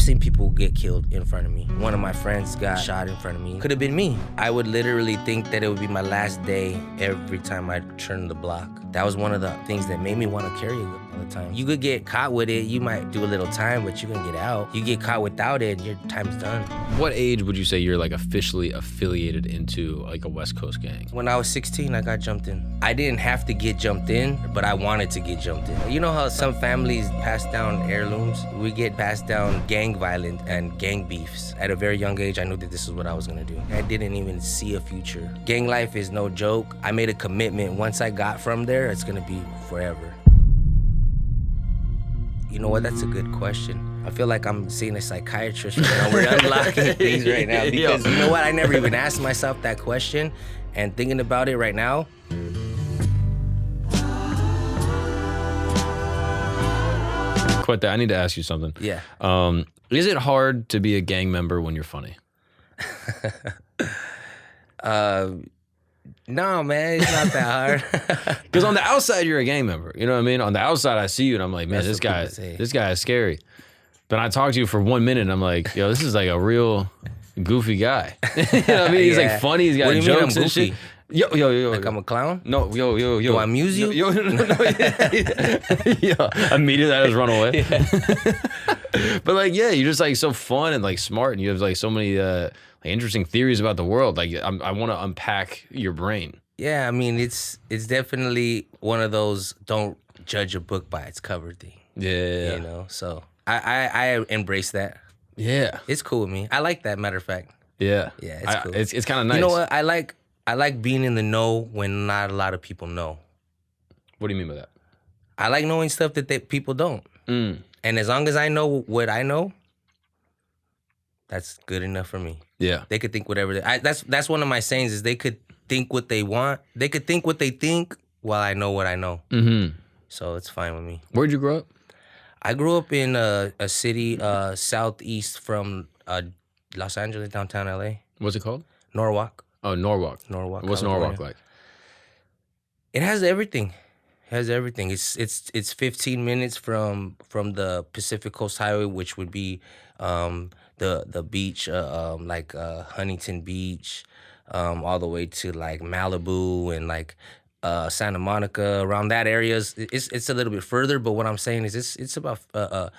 I've seen people get killed in front of me. One of my friends got shot in front of me. Could have been me. I would literally think that it would be my last day every time I turned the block. That was one of the things that made me want to carry it all the time. You could get caught with it, you might do a little time, but you're gonna get out. You get caught without it, your time's done. What age would you say you're like officially affiliated into like a West Coast gang? When I was 16, I got jumped in. I didn't have to get jumped in, but I wanted to get jumped in. You know how some families pass down heirlooms? We get passed down gang violence and gang beefs. At a very young age, I knew that this is what I was gonna do. I didn't even see a future. Gang life is no joke. I made a commitment. Once I got from there, it's gonna be forever. You know what, that's a good question. I feel like I'm seeing a psychiatrist right now. We're unlocking things right now because you know what, I never even asked myself that question, and thinking about it right now, Cuete, I need to ask you something. yeah. Is it hard to be a gang member when you're funny? No, man, it's not that hard. Because on the outside, you're a gang member. You know what I mean? On the outside, I see you and I'm like, man, That's this guy is scary. Then I talk to you for 1 minute and I'm like, yo, this is like a real goofy guy. You know what I mean? He's like funny. He's got What do you mean jokes I'm and shit. goofy? Yo. Like I'm a clown? No, yo. Do I amuse you? Yo, no. Yeah. Immediately I just run away. But like, yeah, you're just like so fun and like smart and you have like so many like interesting theories about the world. Like I want to unpack your brain. Yeah, I mean, it's definitely one of those don't judge a book by its cover thing. Yeah. You know, so I embrace that. Yeah. It's cool with me. I like that, matter of fact. Yeah. Yeah, it's cool. It's kind of nice. You know what? I like being in the know when not a lot of people know. What do you mean by that? I like knowing stuff that people don't. And as long as I know what I know, that's good enough for me. Yeah. They could think whatever. That's one of my sayings is they could think what they want. They could think what they think while I know what I know. Mm-hmm. So it's fine with me. Where'd you grow up? I grew up in a city southeast from Los Angeles, downtown LA. What's it called? Norwalk. Oh, Norwalk. Norwalk. What's California. Norwalk like? It has everything. It has everything. It's 15 minutes from the Pacific Coast Highway, which would be the beach, like Huntington Beach, all the way to like Malibu and like Santa Monica. Around that area, it's a little bit further. But what I'm saying is it's about a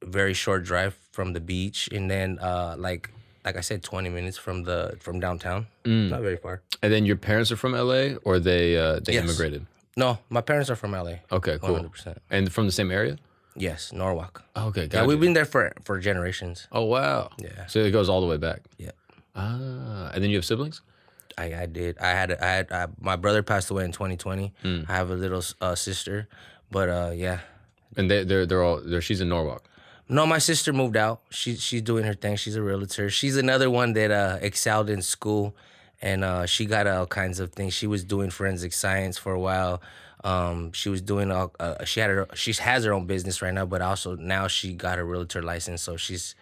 very short drive from the beach, and then like I said, 20 minutes from downtown. Not very far. And then your parents are from LA, or they Yes. immigrated? No, my parents are from LA. Okay, cool. 100%. And from the same area? Yes, Norwalk. Okay, Yeah, gotcha. we've been there for generations. Oh, wow. Yeah. So it goes all the way back. Yeah. Ah, and then you have siblings? I did. I had my brother passed away in 2020. I have a little sister, but yeah. And she's in Norwalk. No, my sister moved out. She's doing her thing. She's a realtor. She's another one that excelled in school, and she got all kinds of things. She was doing forensic science for a while. She was doing she has her own business right now, but also now she got a realtor license. So she's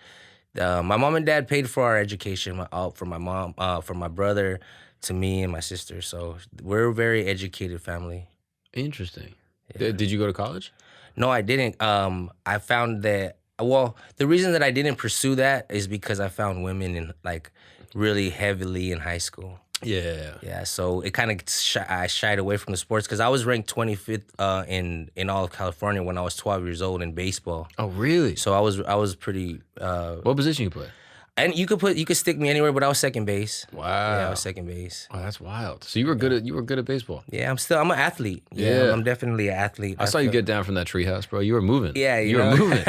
my mom and dad paid for our education, for my mom, for my brother, to me and my sister. So we're a very educated family. Interesting. Yeah. Did you go to college? No, I didn't. I found that. Well, the reason that I didn't pursue that is because I found women in like really heavily in high school. Yeah. Yeah, so it kind of I shied away from the sports because I was ranked 25th in all of California when I was 12 years old in baseball. Oh, really? So I was pretty. What position you play? And you could stick me anywhere, but I was second base. Wow. Yeah, I was second base. Oh, that's wild. So you were good at baseball. Yeah, I'm an athlete. Yeah. I'm definitely an athlete. I saw you get down from that treehouse, bro. You were moving. Yeah, you were moving.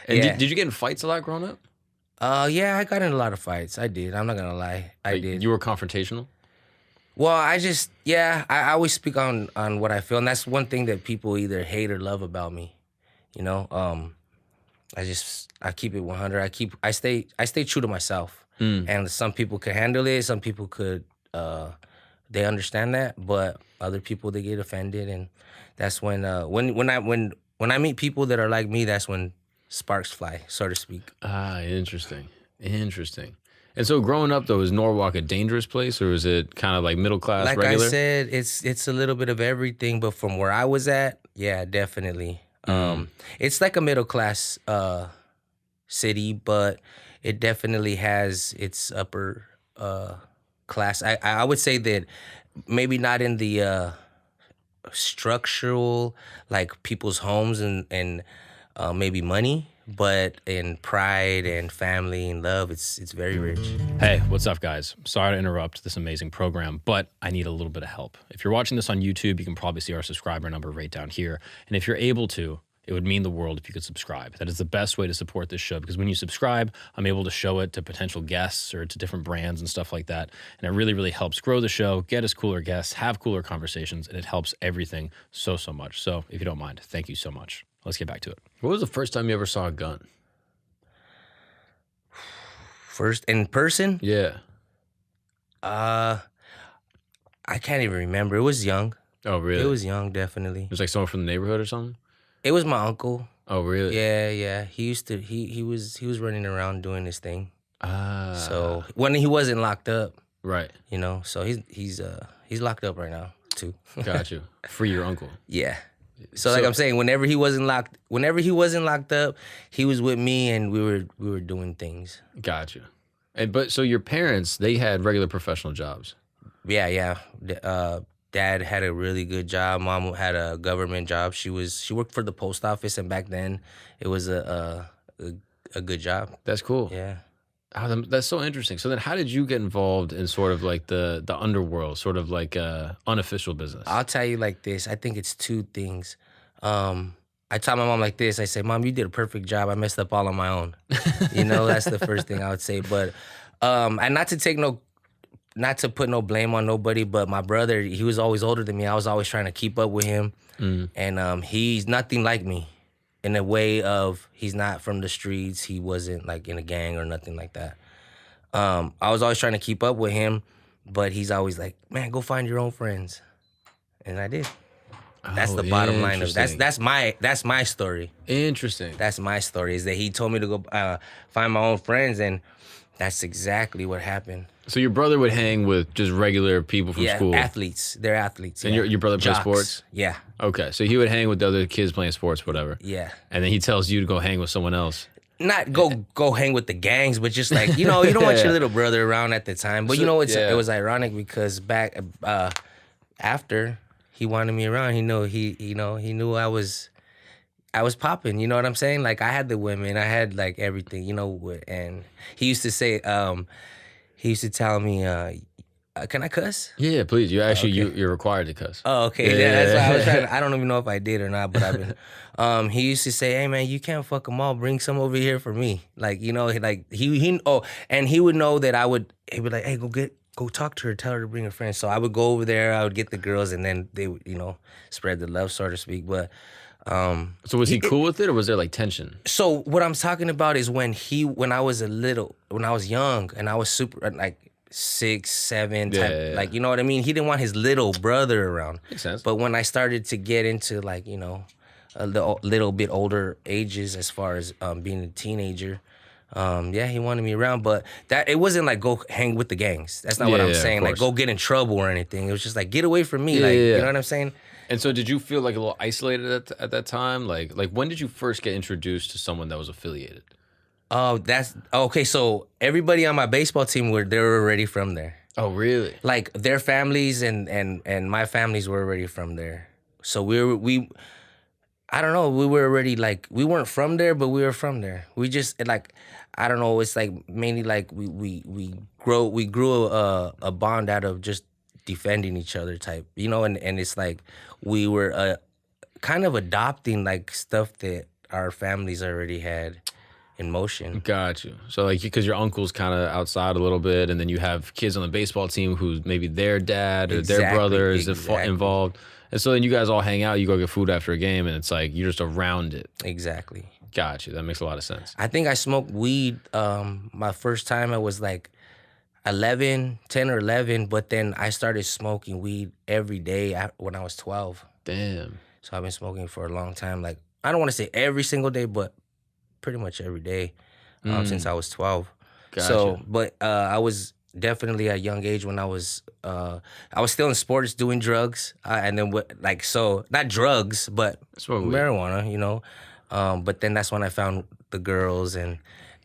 And Yeah. did you get in fights a lot growing up? Yeah, I got in a lot of fights. I did. I'm not gonna lie. I did. You were confrontational? Well, I always speak on what I feel, and that's one thing that people either hate or love about me. You know, I keep it 100. I stay true to myself. And some people could handle it. Some people could, they understand that, but other people, they get offended, and that's when I meet people that are like me, that's when sparks fly, so to speak. Ah, interesting. And so growing up, though, is Norwalk a dangerous place, or is it kind of like middle class, Like regular? I said, it's a little bit of everything, but from where I was at, yeah, definitely. It's like a middle class city, but it definitely has its upper class. I would say that maybe not in the structural, like people's homes and maybe money, but in pride and family and love, it's very rich. Hey, what's up, guys? Sorry to interrupt this amazing program, but I need a little bit of help. If you're watching this on YouTube, you can probably see our subscriber number right down here. And if you're able to, it would mean the world if you could subscribe. That is the best way to support this show, because when you subscribe, I'm able to show it to potential guests or to different brands and stuff like that. And it really, really helps grow the show, get us cooler guests, have cooler conversations, and it helps everything so, so much. So if you don't mind, thank you so much. Let's get back to it. What was the first time you ever saw a gun? First in person, Yeah. I can't even remember. It was young. Oh, really? It was young, definitely. It was like someone from the neighborhood or something? It was my uncle. Oh, really? Yeah. He used to he was running around doing his thing. Ah. So when he wasn't locked up, Right. so he's locked up right now too. Got you. Free your uncle. Yeah. So like I'm saying, whenever he wasn't locked up, he was with me and we were doing things. Got you. But so your parents, they had regular professional jobs. Yeah. Dad had a really good job. Mom had a government job. She worked for the post office, and back then it was a good job. That's cool. Yeah. Oh, that's so interesting. So then how did you get involved in sort of like the underworld, sort of like unofficial business? I'll tell you like this. I think it's two things. I tell my mom like this. I say, Mom, you did a perfect job. I messed up all on my own. That's the first thing I would say. But and not to put no blame on nobody, but my brother, he was always older than me. I was always trying to keep up with him. And he's nothing like me in a way of he's not from the streets. He wasn't like in a gang or nothing like that. I was always trying to keep up with him, but he's always like, man, go find your own friends. And I did. That's the bottom line of that's my story. Interesting. That's my story, is that he told me to go find my own friends, and that's exactly what happened. So your brother would hang with just regular people from school? Athletes. They're athletes. And yeah. your brother plays sports? Yeah. Okay, so he would hang with the other kids playing sports, whatever. Yeah. And then he tells you to go hang with someone else. Not go hang with the gangs, but just like, you don't want your little brother around at the time. But it was ironic because back after he wanted me around, he knew I was popping, you know what I'm saying? Like I had the women, I had like everything, and he used to say, he used to tell me, can I cuss? Yeah, please. You actually, you're required to cuss. Oh, okay. Yeah, that's why I was trying I don't even know if I did or not, but I've been, he used to say, hey man, you can't fuck them all. Bring some over here for me. Like, and he would know that he'd be like, hey, go talk to her, tell her to bring her friends. So I would go over there, I would get the girls, and then they would, spread the love, so to speak. But so was he cool with it, or was there like tension? So what I'm talking about is when I was young, and I was super like 6, 7 type, like, you know what I mean? He didn't want his little brother around. Makes sense. But when I started to get into like, a little bit older ages as far as being a teenager, he wanted me around, but it wasn't like go hang with the gangs. That's not what I'm saying. Like go get in trouble or anything. It was just like get away from me. You know what I'm saying? And so did you feel like a little isolated at that time? Like when did you first get introduced to someone that was affiliated? Oh, that's okay. So everybody on my baseball team they were already from there. Oh, really? Like their families and my families were already from there. So I don't know. We were already like, we weren't from there, but we were from there. We just like, I don't know. It's like mainly like we grew a bond out of just defending each other type, and it's like we were kind of adopting like stuff that our families already had in motion. Got you. So like, because your uncle's kind of outside a little bit, and then you have kids on the baseball team who's maybe their dad or their brother is involved. And so then you guys all hang out, you go get food after a game, and it's like you're just around it. Exactly. Got you. That makes a lot of sense. I think I smoked weed my first time I was like 10 or 11, but then I started smoking weed every day when I was 12. Damn. So I've been smoking for a long time. Like, I don't want to say every single day, but pretty much every day since I was 12. Gotcha. So, but I was definitely at a young age when I was still in sports doing drugs, and then not drugs, but Smoke weed. marijuana, but then that's when I found the girls and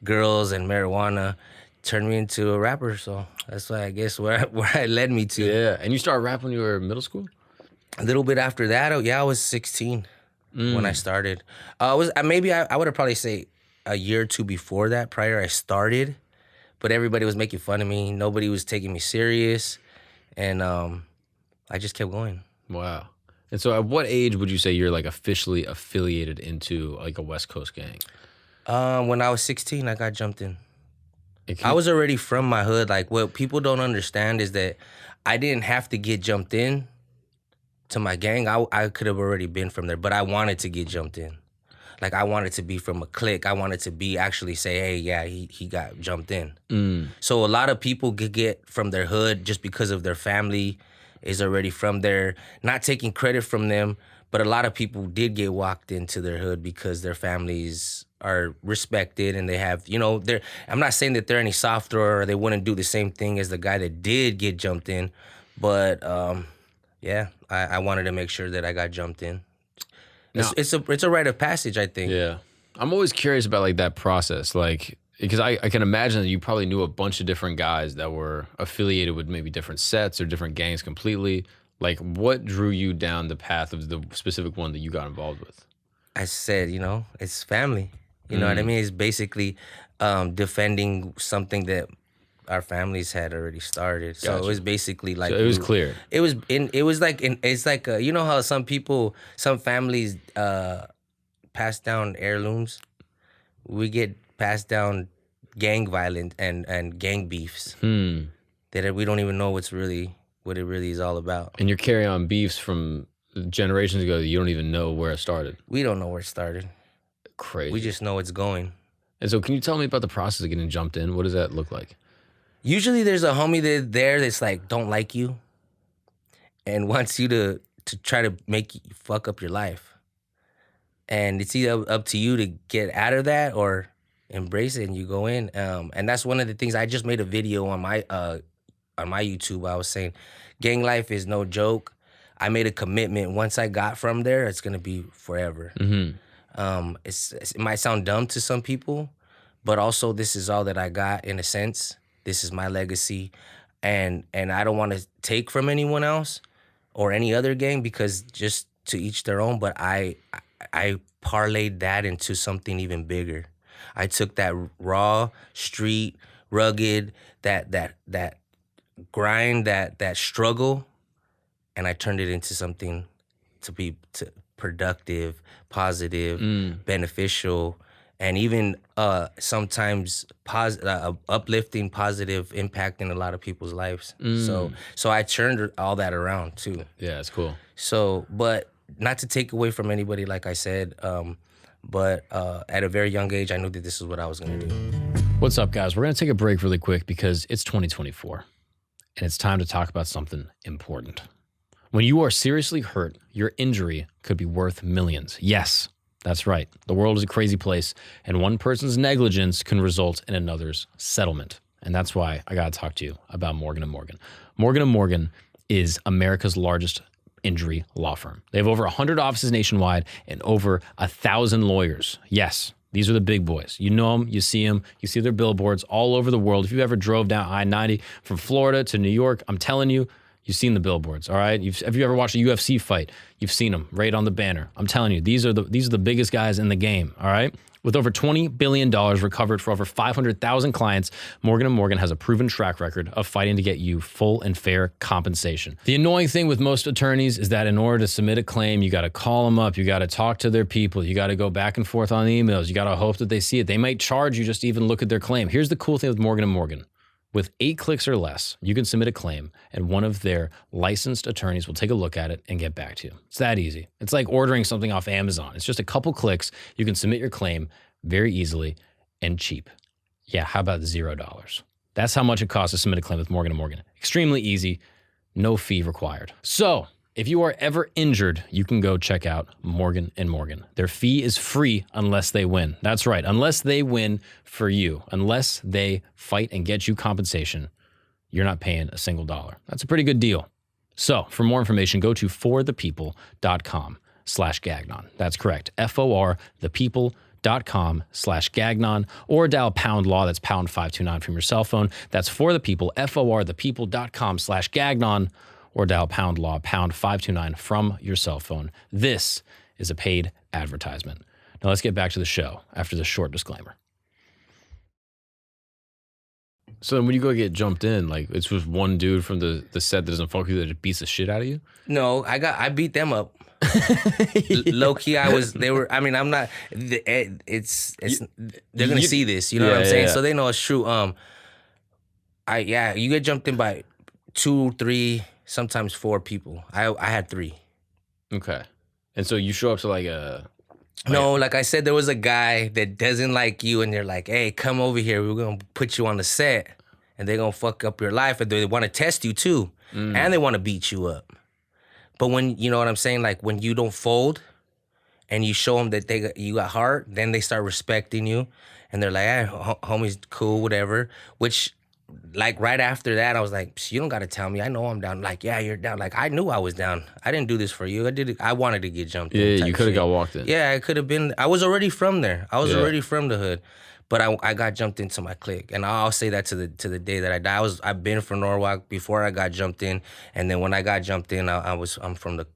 marijuana turned me into a rapper. So that's why I guess where it led me to. Yeah. And you started rapping when you were in middle school? A little bit after that, I was 16 when I started. I would have probably say a year or two before that. Prior, I started, but everybody was making fun of me. Nobody was taking me serious, and I just kept going. Wow. And so at what age would you say you're like officially affiliated into like a West Coast gang? When I was 16, I got jumped in. And I was already from my hood. Like, what people don't understand is that I didn't have to get jumped in to my gang. I could have already been from there, but I wanted to get jumped in. Like, I wanted to be from a clique. I wanted to be actually say, hey, yeah, he got jumped in. So a lot of people could get from their hood just because of their family is already from there. Not taking credit from them, but a lot of people did get walked into their hood because their families are respected and they have, I'm not saying that they're any softer or they wouldn't do the same thing as the guy that did get jumped in, but yeah, I wanted to make sure that I got jumped in. It's a rite of passage, I think. Yeah. I'm always curious about like that process, like, because I can imagine that you probably knew a bunch of different guys that were affiliated with maybe different sets or different gangs completely. Like, what drew you down the path of the specific one that you got involved with? I said, it's family. You know what I mean? It's basically defending something that our families had already started. So Gotcha. it was basically like So it was clear. It's like you know how some families pass down heirlooms. We get passed down gang violence and gang beefs that we don't even know what it really is all about. And you're carrying on beefs from generations ago that you don't even know where it started. We don't know where it started. Crazy. We just know it's going. And so can you tell me about the process of getting jumped in? What does that look like? Usually there's a homie that's like, don't like you and wants you to try to make you fuck up your life. And it's either up to you to get out of that or embrace it and you go in. And that's one of the things. I just made a video on my YouTube. I was saying gang life is no joke. I made a commitment. Once I got from there, it's gonna be forever. It might sound dumb to some people, but also this is all that I got in a sense. This is my legacy, and I don't want to take from anyone else or any other gang because just to each their own. But I parlayed that into something even bigger. I took that raw, street, rugged, that grind, that struggle, and I turned it into something to be productive, positive, beneficial, and even sometimes uplifting, positive impact in a lot of people's lives. So I turned all that around too. Yeah, it's cool. So, but not to take away from anybody, like I said, but at a very young age, I knew that this is what I was gonna do. What's up, guys? We're gonna take a break really quick because it's 2024 and it's time to talk about something important. When you are seriously hurt, your injury could be worth millions. Yes, that's right. The world is a crazy place, and one person's negligence can result in another's settlement. And that's why I got to talk to you about Morgan & Morgan. Morgan & Morgan is America's largest injury law firm. They have over 100 offices nationwide and over 1,000 lawyers. Yes, these are the big boys. You know them, you see their billboards all over the world. If you ever drove down I-90 from Florida to New York, I'm telling you, you've seen the billboards, all right? Have you ever watched a UFC fight? You've seen them right on the banner. I'm telling you, these are the biggest guys in the game, all right? With over $20 billion recovered for over 500,000 clients, Morgan & Morgan has a proven track record of fighting to get you full and fair compensation. The annoying thing with most attorneys is that in order to submit a claim, you got to call them up, you got to talk to their people, you got to go back and forth on emails, you got to hope that they see it. They might charge you just to even look at their claim. Here's the cool thing with Morgan & Morgan. With 8 clicks or less, you can submit a claim and one of their licensed attorneys will take a look at it and get back to you. It's that easy. It's like ordering something off Amazon. It's just a couple clicks. You can submit your claim very easily and cheap. Yeah, how about $0? That's how much it costs to submit a claim with Morgan & Morgan. Extremely easy, no fee required. So, if you are ever injured, you can go check out Morgan & Morgan. Their fee is free unless they win. That's right, unless they win for you. Unless they fight and get you compensation, you're not paying a single dollar. That's a pretty good deal. So, for more information, go to forthepeople.com/Gagnon. That's correct, forthepeople.com/Gagnon. forthepeople.com/gagnon or dial pound law. That's pound 529 from your cell phone. That's for the people, forthepeople.com/gagnon or dial pound law, pound 529 from your cell phone. This is a paid advertisement. Now let's get back to the show after this short disclaimer. So when you go get jumped in, like it's just one dude from the set that doesn't fuck with you that just beats the shit out of you? No, I beat them up. Low key, they were. I mean, I'm not. It's. They're gonna see this. You know what I'm saying? Yeah. So they know it's true. You get jumped in by 2, 3, sometimes 4 people. I had 3. Okay, and so you show up to like a. No, like I said, there was a guy that doesn't like you, and they're like, "Hey, come over here. We're gonna put you on the set, and they're gonna fuck up your life, and they want to test you too, and they want to beat you up." But when, you know what I'm saying, like when you don't fold and you show them that you got heart, then they start respecting you. And they're like, hey, homie's cool, whatever. Which, like right after that, I was like, you don't got to tell me. I know I'm down. Like, yeah, you're down. Like, I knew I was down. I didn't do this for you. I wanted to get jumped in. Yeah, you could have got walked in. Yeah, I could have been. I was already from there. I was already from the hood. But I got jumped into my clique, and I'll say that to the day that I die. I've been from Norwalk before I got jumped in, and then when I got jumped in, I'm from the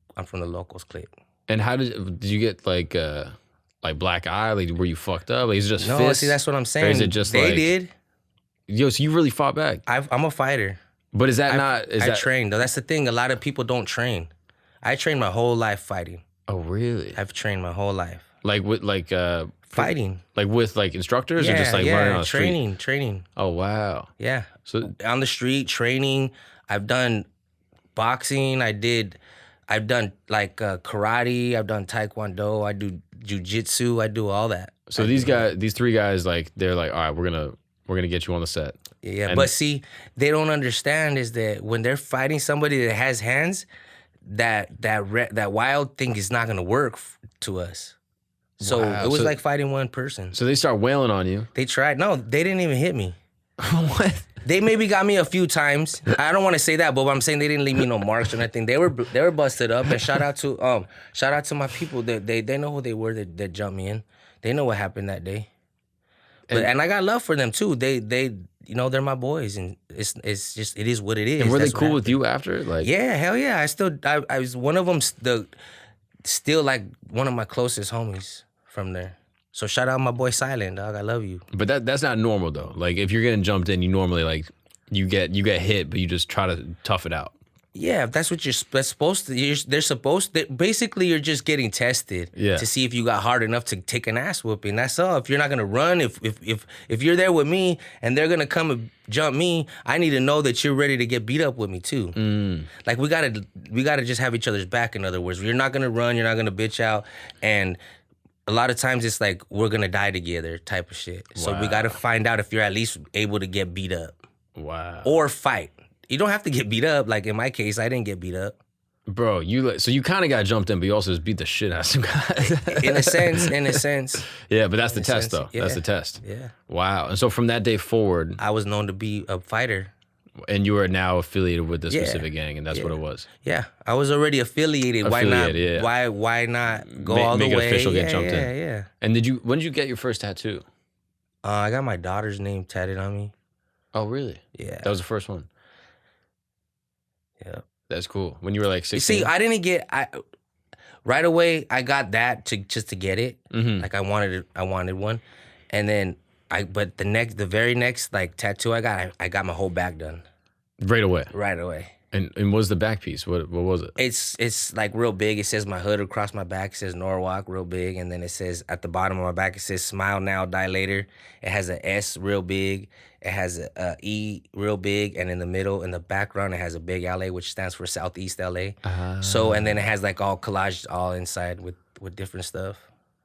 locals clique. And how did you get like black eye? Like were you fucked up? Like is it just fists? See, that's what I'm saying. Or is it just they did? Yo, so you really fought back? I'm a fighter. But is that not? I trained though. That's the thing. A lot of people don't train. I trained my whole life fighting. Oh really? I've trained my whole life. Like with fighting. Like with like instructors or just like running on the street? Training. Oh wow. Yeah. So on the street, training. I've done boxing. I've done like karate. I've done taekwondo. I do jujitsu. I do all that. So these 3 guys, like they're like, all right, we're gonna get you on the set. Yeah, but see, they don't understand is that when they're fighting somebody that has hands, that wild thing is not gonna work to us. So it was like fighting one person. So they start wailing on you. They tried. No, they didn't even hit me. What? They maybe got me a few times. I don't want to say that, but I'm saying they didn't leave me no marks or nothing. They were busted up. And shout out to my people. They know who they were that jumped me in. They know what happened that day. And I got love for them too. They they're my boys, and it's just it is what it is. And were they cool with you after? Like yeah, hell yeah. I was one of them. Still like one of my closest homies from there. So shout out my boy Silent, dog. I love you. But that's not normal though. Like if you're getting jumped in, you normally like you get hit, but you just try to tough it out. Yeah, if that's what that's supposed to. They're supposed to. Basically, you're just getting tested to see if you got hard enough to take an ass whooping. That's all. If you're not gonna run, if you're there with me and they're gonna come and jump me, I need to know that you're ready to get beat up with me too. Like we gotta just have each other's back. In other words, you're not gonna run, you're not gonna bitch out, and a lot of times it's like we're gonna die together type of shit. So we gotta find out if you're at least able to get beat up. Wow. Or fight. You don't have to get beat up. Like in my case, I didn't get beat up. Bro, so you kind of got jumped in, but you also just beat the shit out of some guys. in a sense. Yeah, but that's the test, though. Yeah. That's the test. Yeah. Wow. And so from that day forward, I was known to be a fighter. And you are now affiliated with this specific gang, and that's what it was. Yeah, I was already affiliated. Why not? Yeah. Why not go all the way? Make it official, get jumped in. Yeah. And when did you get your first tattoo? I got my daughter's name tatted on me. Oh, really? Yeah. That was the first one. Yeah. That's cool. When you were like 16? You see, I didn't get right away. I got that just to get it. Mm-hmm. Like I wanted one, and then but the very next like tattoo I got my whole back done. Right away. Right away. And what was the back piece? What was it? It's like real big. It says my hood across my back. It says Norwalk real big, and then it says at the bottom of my back it says Smile Now, Die Later. It has a S real big. It has a E real big, and in the middle, in the background, it has a big LA, which stands for Southeast LA. So, and then it has like all collaged all inside with different stuff.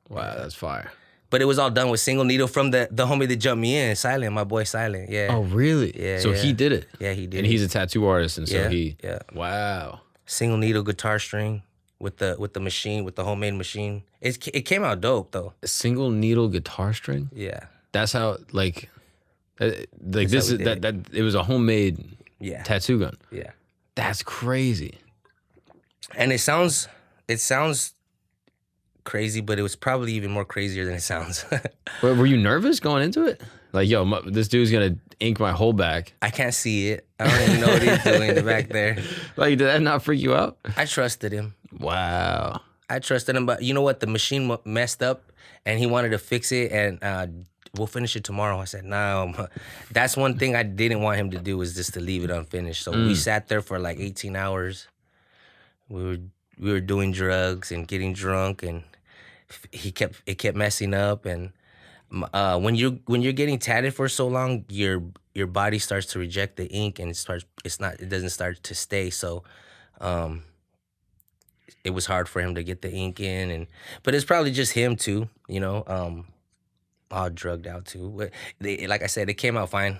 Wow, that's fire. But it was all done with single needle from the homie that jumped me in, Silent, my boy Silent. Yeah. Oh, really? Yeah. So he did it. Yeah, he did. And he's a tattoo artist, and so he. Yeah. Wow. Single needle guitar string with the machine, with the homemade machine. It came out dope though. A single needle guitar string. Yeah. That's how like this is that it was a homemade tattoo gun. Yeah. That's crazy. And it sounds crazy, but it was probably even more crazier than it sounds. Were you nervous going into it? Like, yo, this dude's gonna ink my whole back. I can't see it. I don't even know what he's doing in the back there. Like, did that not freak you out? I trusted him. Wow. I trusted him, but you know what? The machine messed up, and he wanted to fix it, and we'll finish it tomorrow. I said, no. That's one thing I didn't want him to do, was just to leave it unfinished. So we sat there for like 18 hours. We were doing drugs and getting drunk, and it kept messing up. And when you're getting tatted for so long, your body starts to reject the ink, and it doesn't start to stay. So it was hard for him to get the ink in, but it's probably just him too, all drugged out too. But like I said, it came out fine.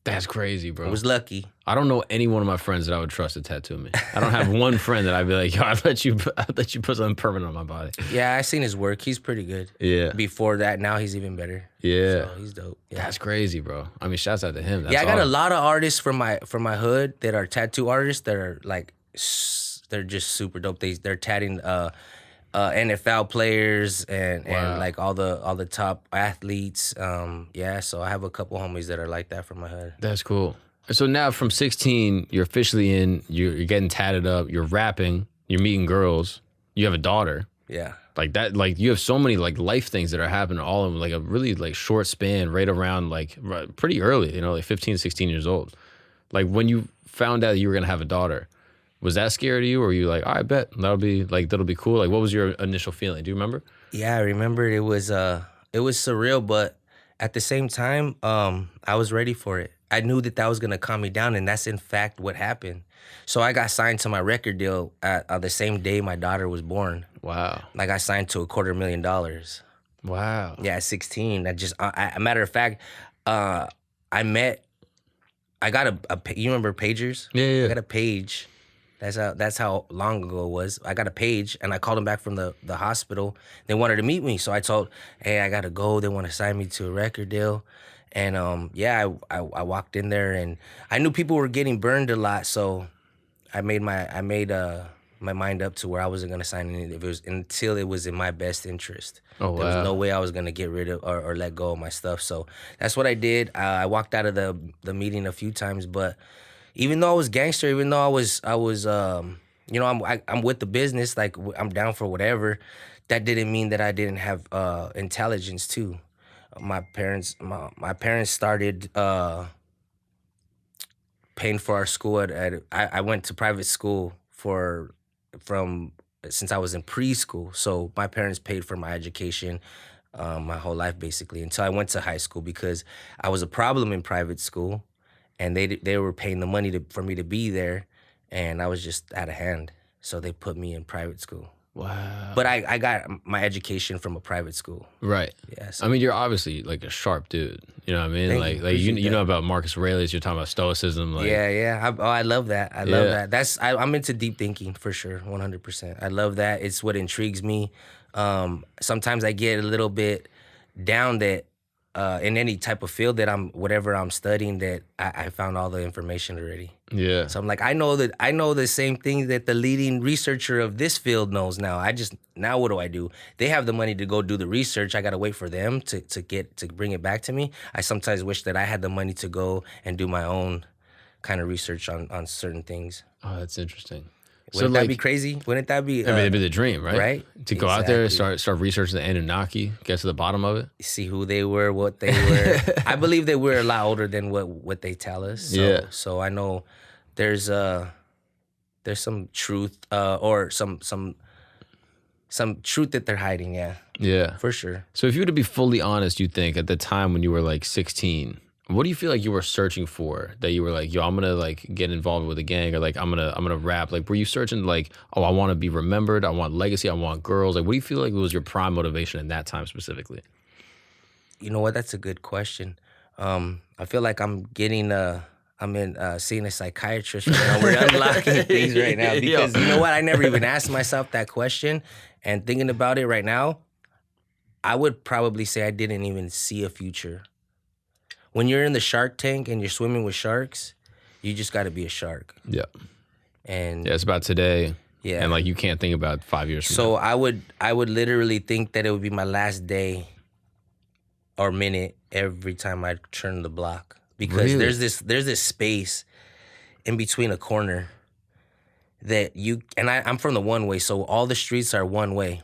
That's crazy, bro. I was lucky. I don't know any one of my friends that I would trust to tattoo me. I don't have one friend that I'd be like, yo, I'd let you put something permanent on my body. Yeah, I seen his work. He's pretty good. Yeah. Before that, now he's even better. Yeah. So he's dope. Yeah. That's crazy, bro. I mean, shouts out to him. That's I got a lot of artists from my hood that are tattoo artists that are like, they're just super dope. They're tatting NFL players and like all the top athletes. Yeah, so I have a couple homies that are like that from my hood. That's cool. So now from 16, you're officially in. You're getting tatted up. You're rapping. You're meeting girls. You have a daughter. Yeah. Like that. Like you have so many like life things that are happening all in like a really like short span, right around like pretty early. Like 15, 16 years old. Like when you found out you were gonna have a daughter, was that scary to you, or were you like, I bet that'll be cool? Like, what was your initial feeling? Do you remember? Yeah, I remember it was surreal, but at the same time, I was ready for it. I knew that was gonna calm me down, and that's in fact what happened. So I got signed to my record deal at the same day my daughter was born. Wow. I got signed to $250,000. Wow. Yeah, at 16. A matter of fact, I got you remember pagers? Yeah. I got a page. That's how long ago it was. I got a page, and I called them back from the hospital. They wanted to meet me, so I told, hey, I gotta go. They want to sign me to a record deal, and I walked in there, and I knew people were getting burned a lot, so I made my mind up to where I wasn't gonna sign any until it was in my best interest. Oh wow. There was no way I was gonna get rid of or let go of my stuff. So that's what I did. I walked out of the meeting a few times, but even though I was gangster, even though I was I'm with the business, like I'm down for whatever, that didn't mean that I didn't have intelligence too. My parents started paying for our school I went to private school since I was in preschool. So my parents paid for my education my whole life basically until I went to high school, because I was a problem in private school. And they were paying the money for me to be there, and I was just out of hand. So they put me in private school. Wow. But I got my education from a private school. Right. Yeah. I mean, you're obviously like a sharp dude. You know what I mean? Like you know about Marcus Aurelius. You're talking about stoicism. Like, yeah. I love that. I love that. I'm into deep thinking for sure, 100%. I love that. It's what intrigues me. Sometimes I get a little bit down that in any type of field that whatever I'm studying, that I found all the information already. Yeah. So I'm like, I know the same thing that the leading researcher of this field knows now. Now what do I do? They have the money to go do the research. I gotta wait for them to bring it back to me. I sometimes wish that I had the money to go and do my own kind of research on certain things. Oh, that's interesting. Wouldn't that be crazy? Wouldn't that be? I mean, it'd be the dream, right? Right? To go out there, start researching the Anunnaki, get to the bottom of it. See who they were, what they were. I believe that we're a lot older than what they tell us. So, yeah. So I know there's some truth or some truth that they're hiding. Yeah. Yeah. For sure. So if you were to be fully honest, you think at the time when you were like 16. What do you feel like you were searching for that you were like, yo, I'm gonna like get involved with a gang, or like I'm gonna rap? Like, were you searching like, oh, I want to be remembered, I want legacy, I want girls? Like, what do you feel like was your prime motivation in that time specifically? You know what? That's a good question. I feel like I'm seeing a psychiatrist right now. We're unlocking things right now because you know what? I never even asked myself that question, and thinking about it right now, I would probably say I didn't even see a future. When you're in the shark tank and you're swimming with sharks, you just got to be a shark. Yeah. And yeah, it's about today. Yeah. And like you can't think about 5 years from So now. I would literally think that it would be my last day or minute every time I turn the block, because Really? there's this space in between a corner that I'm from the one way, so all the streets are one way.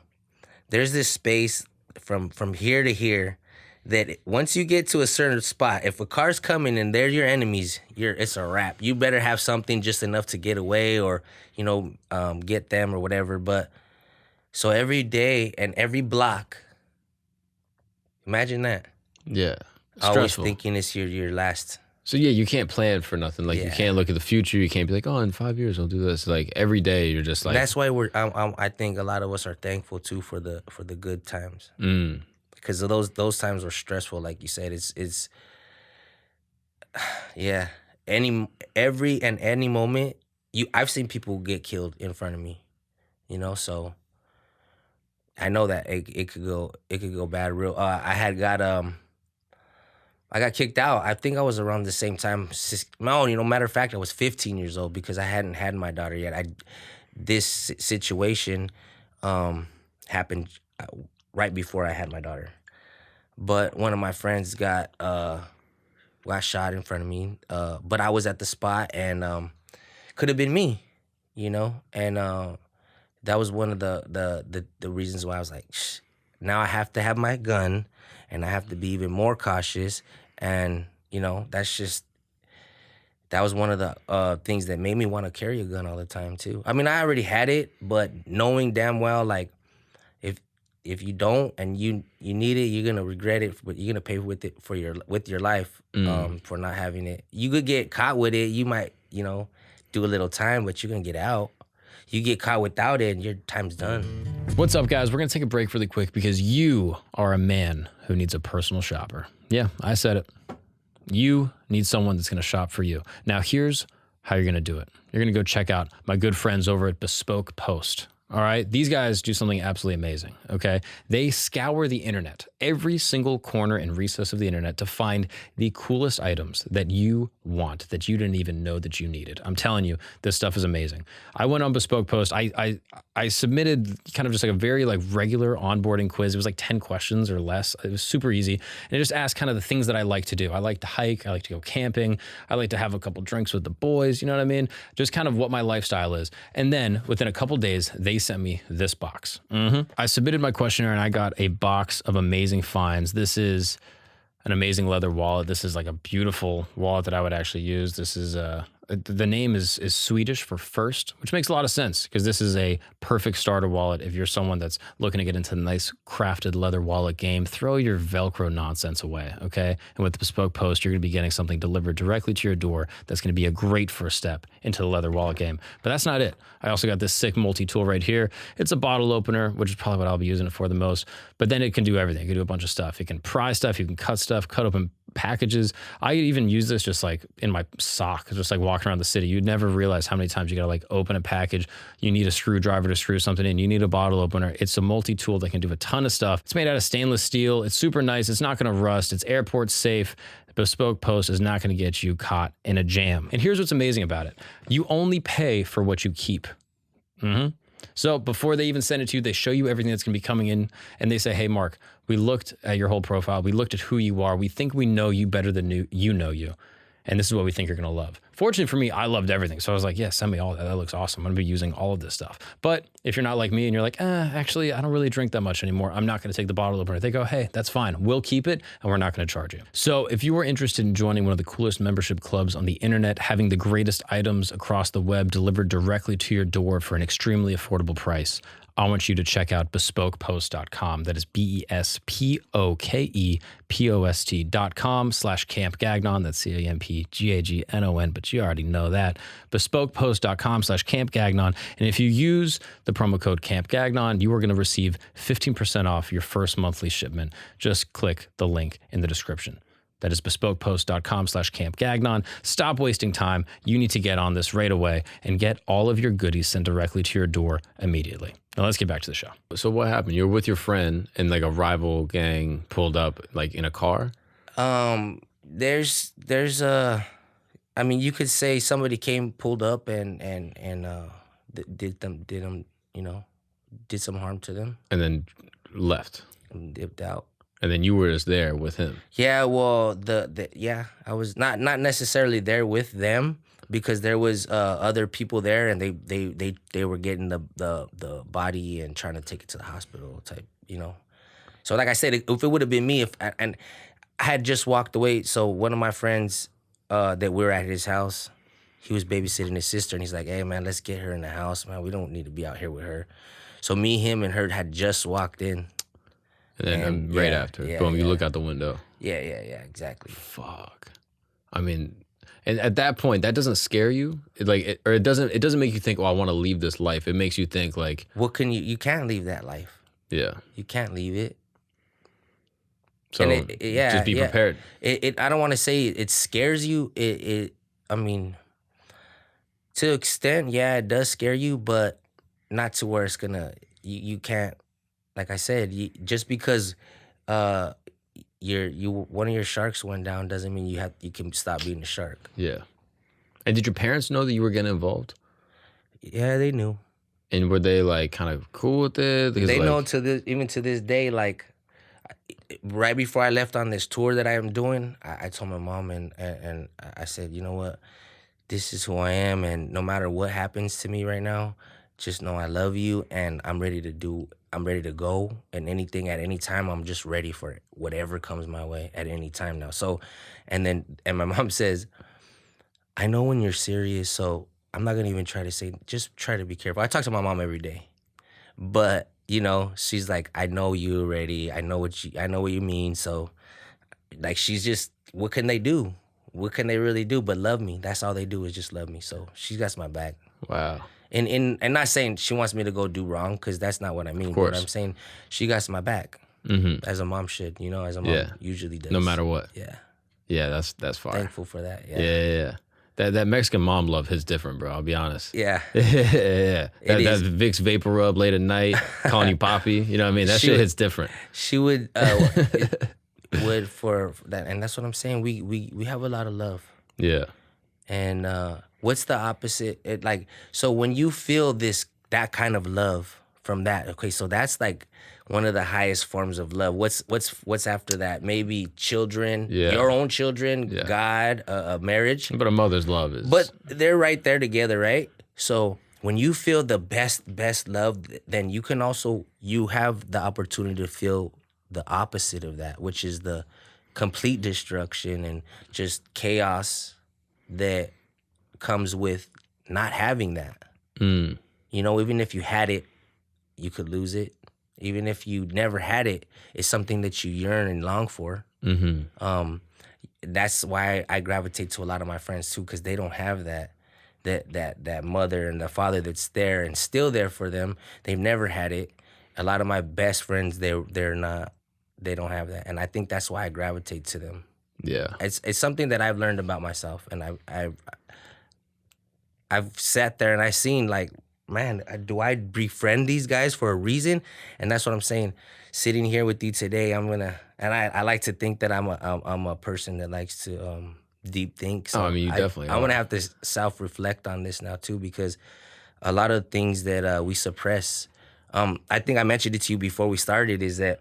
There's this space from here to here that once you get to a certain spot, if a car's coming and they're your enemies, it's a wrap. You better have something just enough to get away, or get them or whatever. But so every day and every block, imagine that. Yeah. Always Stressful. thinking it's your last. So yeah, you can't plan for nothing. Like you Yeah. can't look at the future. You can't be like, oh, in 5 years I'll do this. Like every day you're just like, That's why I think a lot of us are thankful too for the good times, mm, because those times were stressful. Like you said, it's yeah. Any moment, I've seen people get killed in front of me. So I know that it could go bad real. I got kicked out. I think I was around the same time. No, matter of fact, I was 15 years old because I hadn't had my daughter yet. This situation happened right before I had my daughter. But one of my friends got shot in front of me. But I was at the spot, and could have been me, and that was one of the reasons why I was like, Shh, now I have to have my gun, and I have to be even more cautious, and that was one of the things that made me want to carry a gun all the time too. I mean, I already had it, but knowing damn well, like, if you don't and you need it, you're gonna regret it, but you're gonna pay with it with your life, for not having it. You could get caught with it. You might, do a little time, but you're gonna get out. You get caught without it, and your time's done. what's up, guys? We're gonna take a break really quick because you are a man who needs a personal shopper. Yeah, I said it. You need someone that's gonna shop for you. Now, here's how you're gonna do it. You're gonna go check out my good friends over at Bespoke Post. All right, these guys do something absolutely amazing, okay? They scour the internet, every single corner and recess of the internet, to find the coolest items that you want, that you didn't even know that you needed. I'm telling you, this stuff is amazing. I went on Bespoke Post. I submitted kind of just like a very like regular onboarding quiz. It was like 10 questions or less. It was super easy. And it just asked kind of the things that I like to do. I like to hike. I like to go camping. I like to have a couple drinks with the boys. You know what I mean? Just kind of what my lifestyle is. And then within a couple days, they sent me this box. I submitted my questionnaire and I got a box of amazing finds. This is an amazing leather wallet. This is like a beautiful wallet that I would actually use. This is the name is Swedish for first, which makes a lot of sense because this is a perfect starter wallet. If you're someone that's looking to get into the nice crafted leather wallet game, throw your Velcro nonsense away, okay? And with Bespoke Post, you're gonna be getting something delivered directly to your door that's gonna be a great first step into the leather wallet game. But that's not it. I also got this sick multi-tool right here. It's a bottle opener, which is probably what I'll be using it for the most. But then it can do everything. It can do a bunch of stuff. It can pry stuff. You can cut stuff, cut open packages. I even use this just like in my sock, just like walking around the city. You'd never realize how many times you gotta like open a package. You need a screwdriver to screw something in. You need a bottle opener. It's a multi-tool that can do a ton of stuff. It's made out of stainless steel. It's super nice. It's not gonna rust. It's airport safe. Bespoke Post is not gonna get you caught in a jam. And here's what's amazing about it. You only pay for what you keep. So before they even send it to you, they show you everything that's going to be coming in, and they say, hey, Mark, we looked at your whole profile. We looked at who you are. We think we know you better than you know you. And this is what we think you're going to love. Fortunately for me, I loved everything. So I was like, yeah, send me all that. That looks awesome. I'm going to be using all of this stuff. But if you're not like me and you're like, actually, I don't really drink that much anymore, I'm not going to take the bottle opener. They go, hey, that's fine. We'll keep it and we're not going to charge you. So if you are interested in joining one of the coolest membership clubs on the internet, having the greatest items across the web delivered directly to your door for an extremely affordable price, I want you to check out bespokepost.com. That is BESPOKEPOST.com/campgagnon. That's CAMPGAGNON, but you already know that. Bespokepost.com/campgagnon. And if you use the promo code campgagnon, you are going to receive 15% off your first monthly shipment. Just click the link in the description. That is bespokepost.com/campgagnon. Stop wasting time. You need to get on this right away and get all of your goodies sent directly to your door immediately. Now let's get back to the show. So what happened? You were with your friend and like a rival gang pulled up like in a car? There's I mean, you could say somebody pulled up and did them, did some harm to them And then left. and dipped out. And then you were just there with him. Yeah, well, yeah, I was not necessarily there with them because there was other people there, and they were getting the body and trying to take it to the hospital type. So like I said, if it would have been me, and I had just walked away, so one of my friends that we were at his house, he was babysitting his sister, and he's like, "Hey man, let's get her in the house, man. We don't need to be out here with her." So me, him, and her had just walked in. And then right after, boom, you look out the window. Yeah, exactly. Fuck. I mean, and at that point, that doesn't scare you, it doesn't make you think, "Oh, I want to leave this life." It makes you think like, what can you can't leave that life. Yeah, you can't leave it. So just be prepared. I don't want to say it scares you. I mean, to an extent, yeah, it does scare you, but not to where it's gonna. You can't. Like I said, just because one of your sharks went down doesn't mean you can stop being a shark. Yeah. And did your parents know that you were getting involved? Yeah, they knew. And were they like kind of cool with it? Because, they know even to this day, like right before I left on this tour that I am doing, I told my mom and I said, you know what, this is who I am, and no matter what happens to me right now, just know I love you, and I'm ready to go, and anything at any time, I'm just ready for it, whatever comes my way at any time now. So, and my mom says, I know when you're serious, so I'm not gonna even try to say, just try to be careful. I talk to my mom every day, but she's like, I know you already. I know what you mean. So, like, she's just, what can they do? What can they really do but love me? That's all they do is just love me. So she's got my back. Wow. And not saying she wants me to go do wrong, because that's not what I mean. Of course. But I'm saying she got my back, as a mom should, as a mom usually does. No matter what. Yeah. Yeah, that's fire. Thankful for that. Yeah. Yeah. That Mexican mom love is different, bro. I'll be honest. Yeah. Yeah. That Vicks vapor rub late at night, calling you Poppy. You know what I mean? That shit hits different. She would would for that, and that's what I'm saying. We have a lot of love. Yeah. And what's the opposite? So when you feel that kind of love from that, okay, so that's like one of the highest forms of love. What's after that? Maybe children, your own children, God, marriage. But a mother's love is. But they're right there together, right? So when you feel the best love, then you have the opportunity to feel the opposite of that, which is the complete destruction and just chaos that comes with not having that. Even if you had it, you could lose it. Even if you never had it, it's something that you yearn and long for. That's why I gravitate to a lot of my friends too, because they don't have that mother and the father that's there and still there for them. They've never had it. A lot of my best friends, they don't have that, and I think that's why I gravitate to them. Yeah, it's something that I've learned about myself, and I've sat there and I've seen, like, man, do I befriend these guys for a reason? And that's what I'm saying. Sitting here with you today, I like to think that I'm a person that likes to deep think. So you definitely I'm gonna have to self-reflect on this now too, because a lot of things that we suppress. I think I mentioned it to you before we started, is that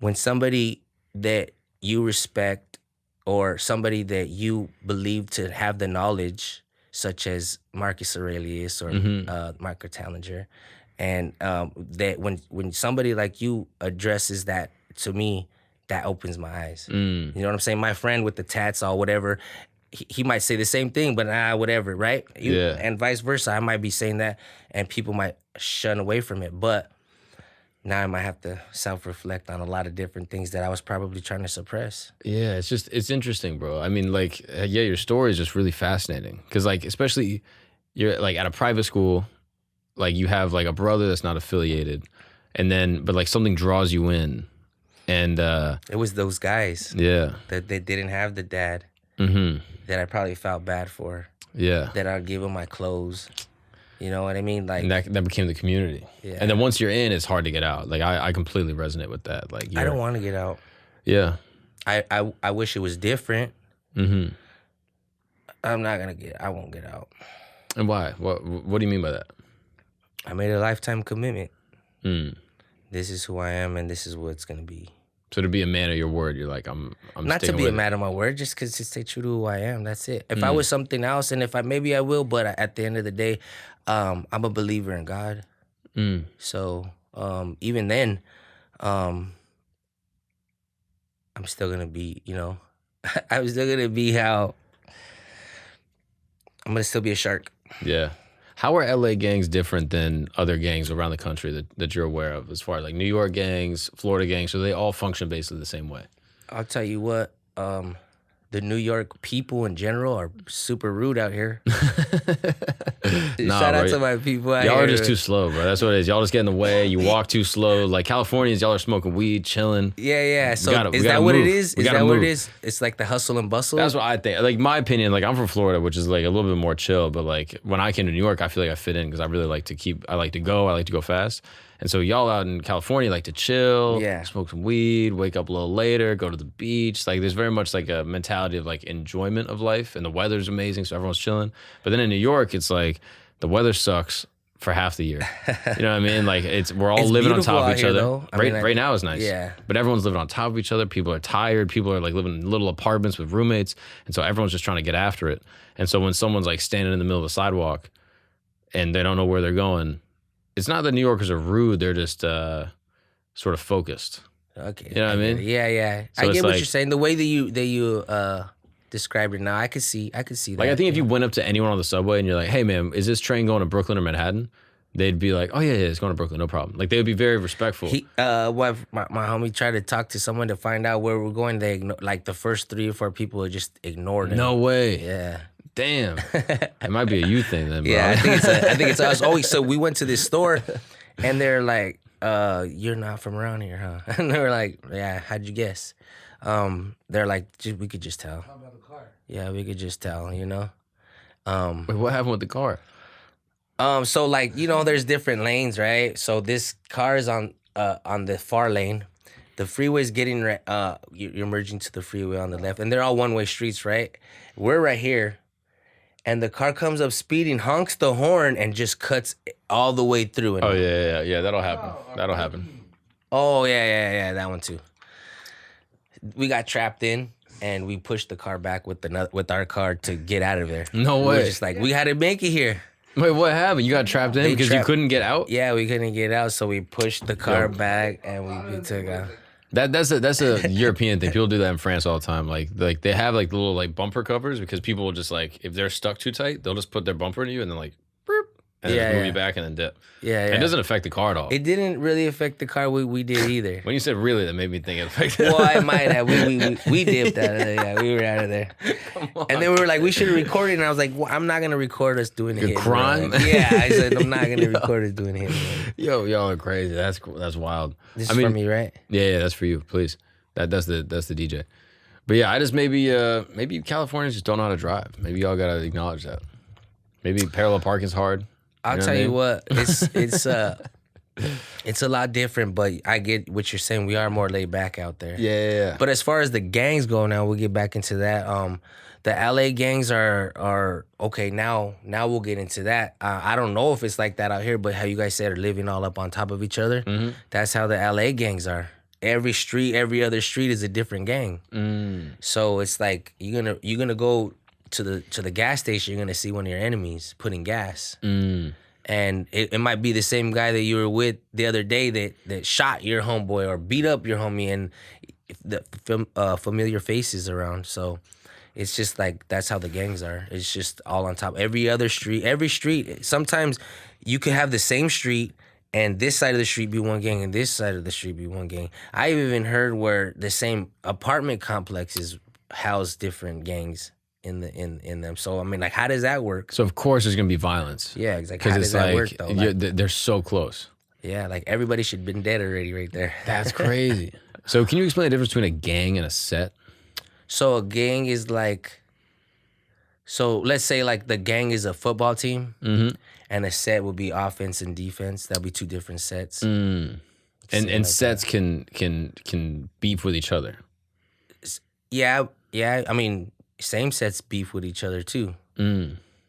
when somebody that you respect or somebody that you believe to have the knowledge, such as Marcus Aurelius or Michael Tallinger, and that when somebody like you addresses that to me, that opens my eyes. You know what I'm saying? My friend with the tats or whatever, he might say the same thing, but whatever, right? And vice versa. I might be saying that, and people might shun away from it, but now I might have to self-reflect on a lot of different things that I was probably trying to suppress. Yeah, it's interesting, bro. I mean, like, your story is just really fascinating. Because, like, especially you're, like, at a private school, like, you have, like, a brother that's not affiliated. But, like, something draws you in. And it was those guys. Yeah. That they didn't have the dad. That I probably felt bad for. Yeah. That I'd give him my clothes. You know what I mean? Like, and that became the community. Yeah. And then once you're in, it's hard to get out. Like, I completely resonate with that. Like, I don't want to get out. Yeah. I wish it was different. I'm not gonna I won't get out. And why? What do you mean by that? I made a lifetime commitment. Mm. This is who I am, and this is what it's gonna be. So to be a man of your word, you're like, I'm Not to sticking be a with it. man of my word, just because to stay true to who I am. That's it. If I Mm. was something else, and if I maybe I will, but at the end of the day, I'm a believer in God. Mm. So even then, um, I'm still gonna be, I'm still gonna be how I'm gonna still be a shark. Yeah. How are LA gangs different than other gangs around the country that you're aware of, as far as like New York gangs, Florida gangs? So they all function basically the same way. I'll tell you what, the New York people in general are super rude out here. Nah, Shout out bro. to my people out Y'all here. are just too slow, bro. That's what it is. Y'all just get in the way. You walk too slow. Like Californians, y'all are smoking weed, chilling. Yeah. So we is gotta that what it move. is? We Is gotta that what it move. is? It's like the hustle and bustle. That's what I think. Like my opinion, like I'm from Florida, which is like a little bit more chill. But like when I came to New York, I feel like I fit in because I really like to keep. I like to go fast. And so y'all out in California like to chill, Yeah. smoke some weed, wake up a little later, go to the beach. Like there's very much like a mentality of like enjoyment of life, and the weather's amazing, so everyone's chilling. But then in New York, it's like the weather sucks for half the year. You know what I mean? Like we're all It's living on beautiful top of out each here, other. though. Right now is nice. Yeah. But everyone's living on top of each other. People are tired. People are like living in little apartments with roommates. And so everyone's just trying to get after it. And so when someone's like standing in the middle of the sidewalk and they don't know where they're going, it's not that New Yorkers are rude. They're just sort of focused. Okay. You know what I mean? Yeah. So I it's get what like- you're saying. The way that you described it now, I could see that. Like I think if you went up to anyone on the subway and you're like, hey man, is this train going to Brooklyn or Manhattan? They'd be like, oh yeah, it's going to Brooklyn, no problem. Like they would be very respectful. my homie tried to talk to someone to find out where we're going. They like the first 3 or 4 people just ignored him. No way. Yeah. Damn. It might be a you thing then, bro. Yeah, I think it's us. Oh, so we went to this store, and they're like, "You're not from around here, huh?" And they were like, "Yeah, how'd you guess?" They're like, "We could just tell." How about the car? Yeah, we could just tell, Wait, what happened with the car? So like there's different lanes, right? So this car is on the far lane. The freeway's getting you're merging to the freeway on the left, and they're all one-way streets, right? We're right here. And the car comes up speeding, honks the horn, and just cuts all the way through. Oh yeah. That'll happen. That'll happen. Oh, yeah, that one too. We got trapped in, and we pushed the car back with our car to get out of there. No We way. were just like, we had to make it here. Wait, what happened? You got trapped in because you couldn't get out? Yeah, we couldn't get out, so we pushed the car back, and we took out. That's a European thing. People do that in France all the time. Like they have like little like bumper covers because people will just like if they're stuck too tight, they'll just put their bumper in you and then like boop, and then just move you back and then dip. Yeah. It doesn't affect the car at all. It didn't really affect the car we did either. When you said really, that made me think it affected. Well, I might have. We dipped out of there. Yeah, we were out of there. And then we were like, we should have recorded. And I was like, well, I'm not gonna record us doing a hit. crime? Yeah, I said I'm not gonna record us doing a hit. Yo, y'all are crazy. That's wild. This is for me, right? Yeah, that's for you. Please. That's the DJ. But yeah, I just maybe Californians just don't know how to drive. Maybe y'all gotta acknowledge that. Maybe parallel parking's hard. I'll tell you what, it's a lot different, but I get what you're saying. We are more laid back out there. Yeah. But as far as the gangs go now, we'll get back into that. The LA gangs are okay. Now we'll get into that. I don't know if it's like that out here, but how you guys said are living all up on top of each other. Mm-hmm. That's how the LA gangs are. Every street, every other street is a different gang. So it's like you're gonna go to the gas station. You're gonna see one of your enemies putting gas. And it might be the same guy that you were with the other day that shot your homeboy or beat up your homie, and the familiar faces around. So it's just like that's how the gangs are. It's just all on top. Every street. Sometimes you could have the same street, and this side of the street be one gang, and this side of the street be one gang. I've even heard where the same apartment complexes house different gangs in them. So I mean, like, how does that work? So of course there's gonna be violence. Yeah, exactly. How Because does it's that like work though? they're so close. Yeah, like everybody should have been dead already right there. That's crazy. So can you explain the difference between a gang and a set? So a gang is like, so let's say like the gang is a football team, and a set would be offense and defense. That'll be 2 different sets. And like sets can beef with each other. Yeah. I mean, same sets beef with each other too.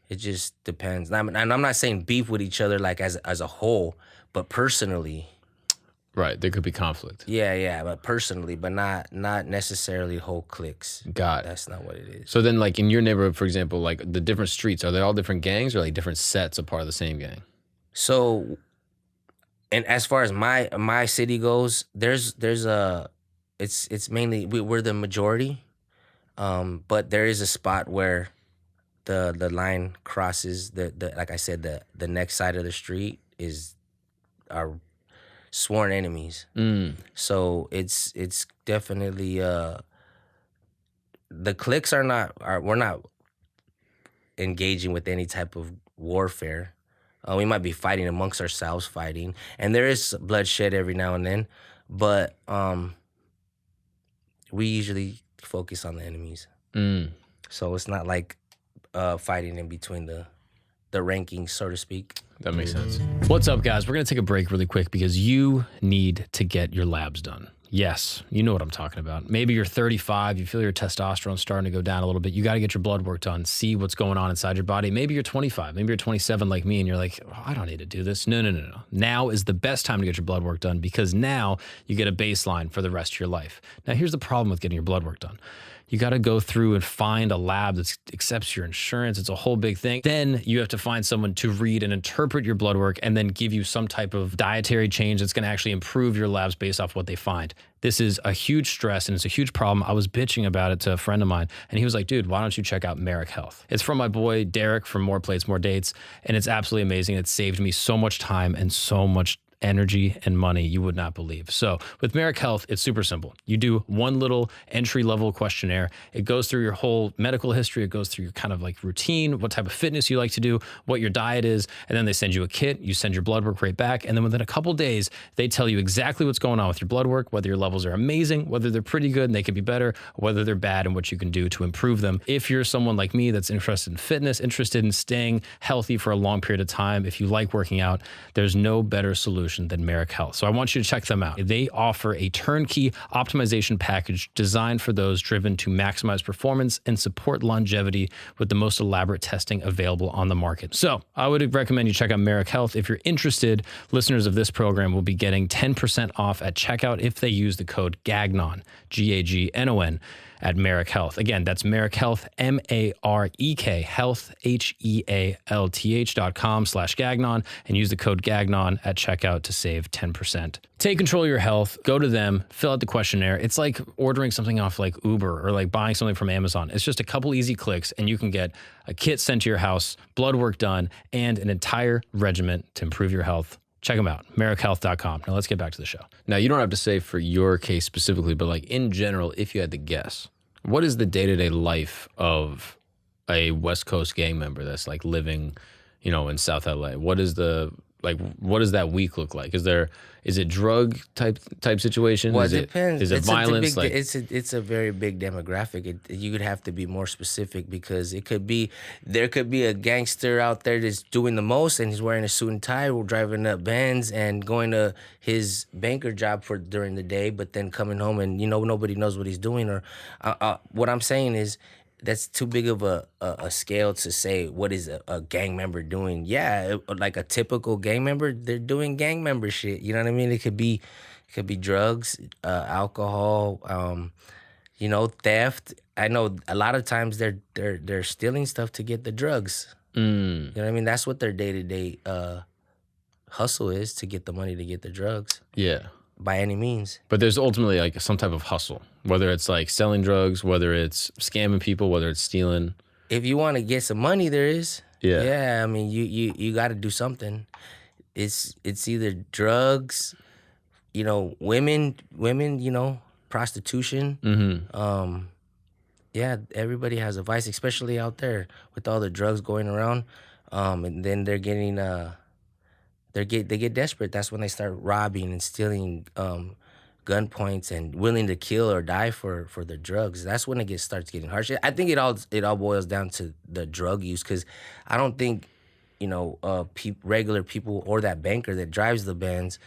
It just depends. And I'm not saying beef with each other like as a whole, but personally. Right. There could be conflict. Yeah, but personally, but not necessarily whole cliques. Got it. That's not what it is. So then, like in your neighborhood, for example, like the different streets, are they all different gangs or like different sets of part of the same gang? So, and as far as my city goes, there's a it's mainly we're the majority, but there is a spot where the line crosses the like I said the next side of the street is our sworn enemies. So it's definitely the cliques we're not engaging with any type of warfare. We might be fighting amongst ourselves, and there is bloodshed every now and then, but we usually focus on the enemies. So it's not like fighting in between the rankings, so to speak. That makes sense. What's up, guys? We're going to take a break really quick because you need to get your labs done. Yes, you know what I'm talking about. Maybe you're 35, you feel your testosterone starting to go down a little bit. You got to get your blood work done, see what's going on inside your body. Maybe you're 25, maybe you're 27 like me, and you're like, oh, I don't need to do this. No. Now is the best time to get your blood work done because now you get a baseline for the rest of your life. Now, here's the problem with getting your blood work done. You got to go through and find a lab that accepts your insurance. It's a whole big thing. Then you have to find someone to read and interpret your blood work and then give you some type of dietary change that's going to actually improve your labs based off what they find. This is a huge stress and it's a huge problem. I was bitching about it to a friend of mine and he was like, dude, why don't you check out Merrick Health? It's from my boy Derek from More Plates, More Dates, and it's absolutely amazing. It saved me so much time and so much energy and money you would not believe. So with Merrick Health, it's super simple. You do one little entry-level questionnaire. It goes through your whole medical history. It goes through your kind of like routine, what type of fitness you like to do, what your diet is, and then they send you a kit. You send your blood work right back, and then within a couple days, they tell you exactly what's going on with your blood work, whether your levels are amazing, whether they're pretty good and they could be better, or whether they're bad and what you can do to improve them. If you're someone like me that's interested in fitness, interested in staying healthy for a long period of time, if you like working out, there's no better solution than Merrick Health. So I want you to check them out. They offer a turnkey optimization package designed for those driven to maximize performance and support longevity with the most elaborate testing available on the market. So I would recommend you check out Merrick Health. If you're interested, listeners of this program will be getting 10% off at checkout if they use the code GAGNON, GAGNON, at Merrick Health. Again, that's Merrick Health, M-A-R-E-K, health, HEALTH.com/Gagnon, and use the code Gagnon at checkout to save 10%. Take control of your health, go to them, fill out the questionnaire. It's like ordering something off like Uber or like buying something from Amazon. It's just a couple easy clicks and you can get a kit sent to your house, blood work done, and an entire regimen to improve your health. Check them out, merrickhealth.com. Now let's get back to the show. Now, you don't have to say for your case specifically, but like in general, if you had to guess, what is the day-to-day life of a West Coast gang member that's like living, you know, in South LA? What does that week look like? Is it drug type situation? Well, it depends. Is it violence? It's a very big demographic. You would have to be more specific because there could be a gangster out there that's doing the most and he's wearing a suit and tie, driving up Benz and going to his banker job during the day, but then coming home and nobody knows what he's doing. Or what I'm saying is, that's too big of a scale to say what is a gang member doing. Yeah, like a typical gang member, they're doing gang member shit. You know what I mean? It could be drugs, alcohol, theft. I know a lot of times they're stealing stuff to get the drugs. You know what I mean? That's what their day-to-day hustle is, to get the money to get the drugs. Yeah. By any means. But there's ultimately like some type of hustle, whether it's like selling drugs, whether it's scamming people, whether it's stealing. If you want to get some money, there is. Yeah. Yeah, I mean, you got to do something. It's either drugs, women, prostitution. Mm-hmm. Yeah, everybody has a vice, especially out there with all the drugs going around. And then they're getting they get desperate. That's when they start robbing and stealing gun points and willing to kill or die for the drugs. That's when it starts getting harsh. I think it all boils down to the drug use, because I don't think regular people or that banker that drives the Benz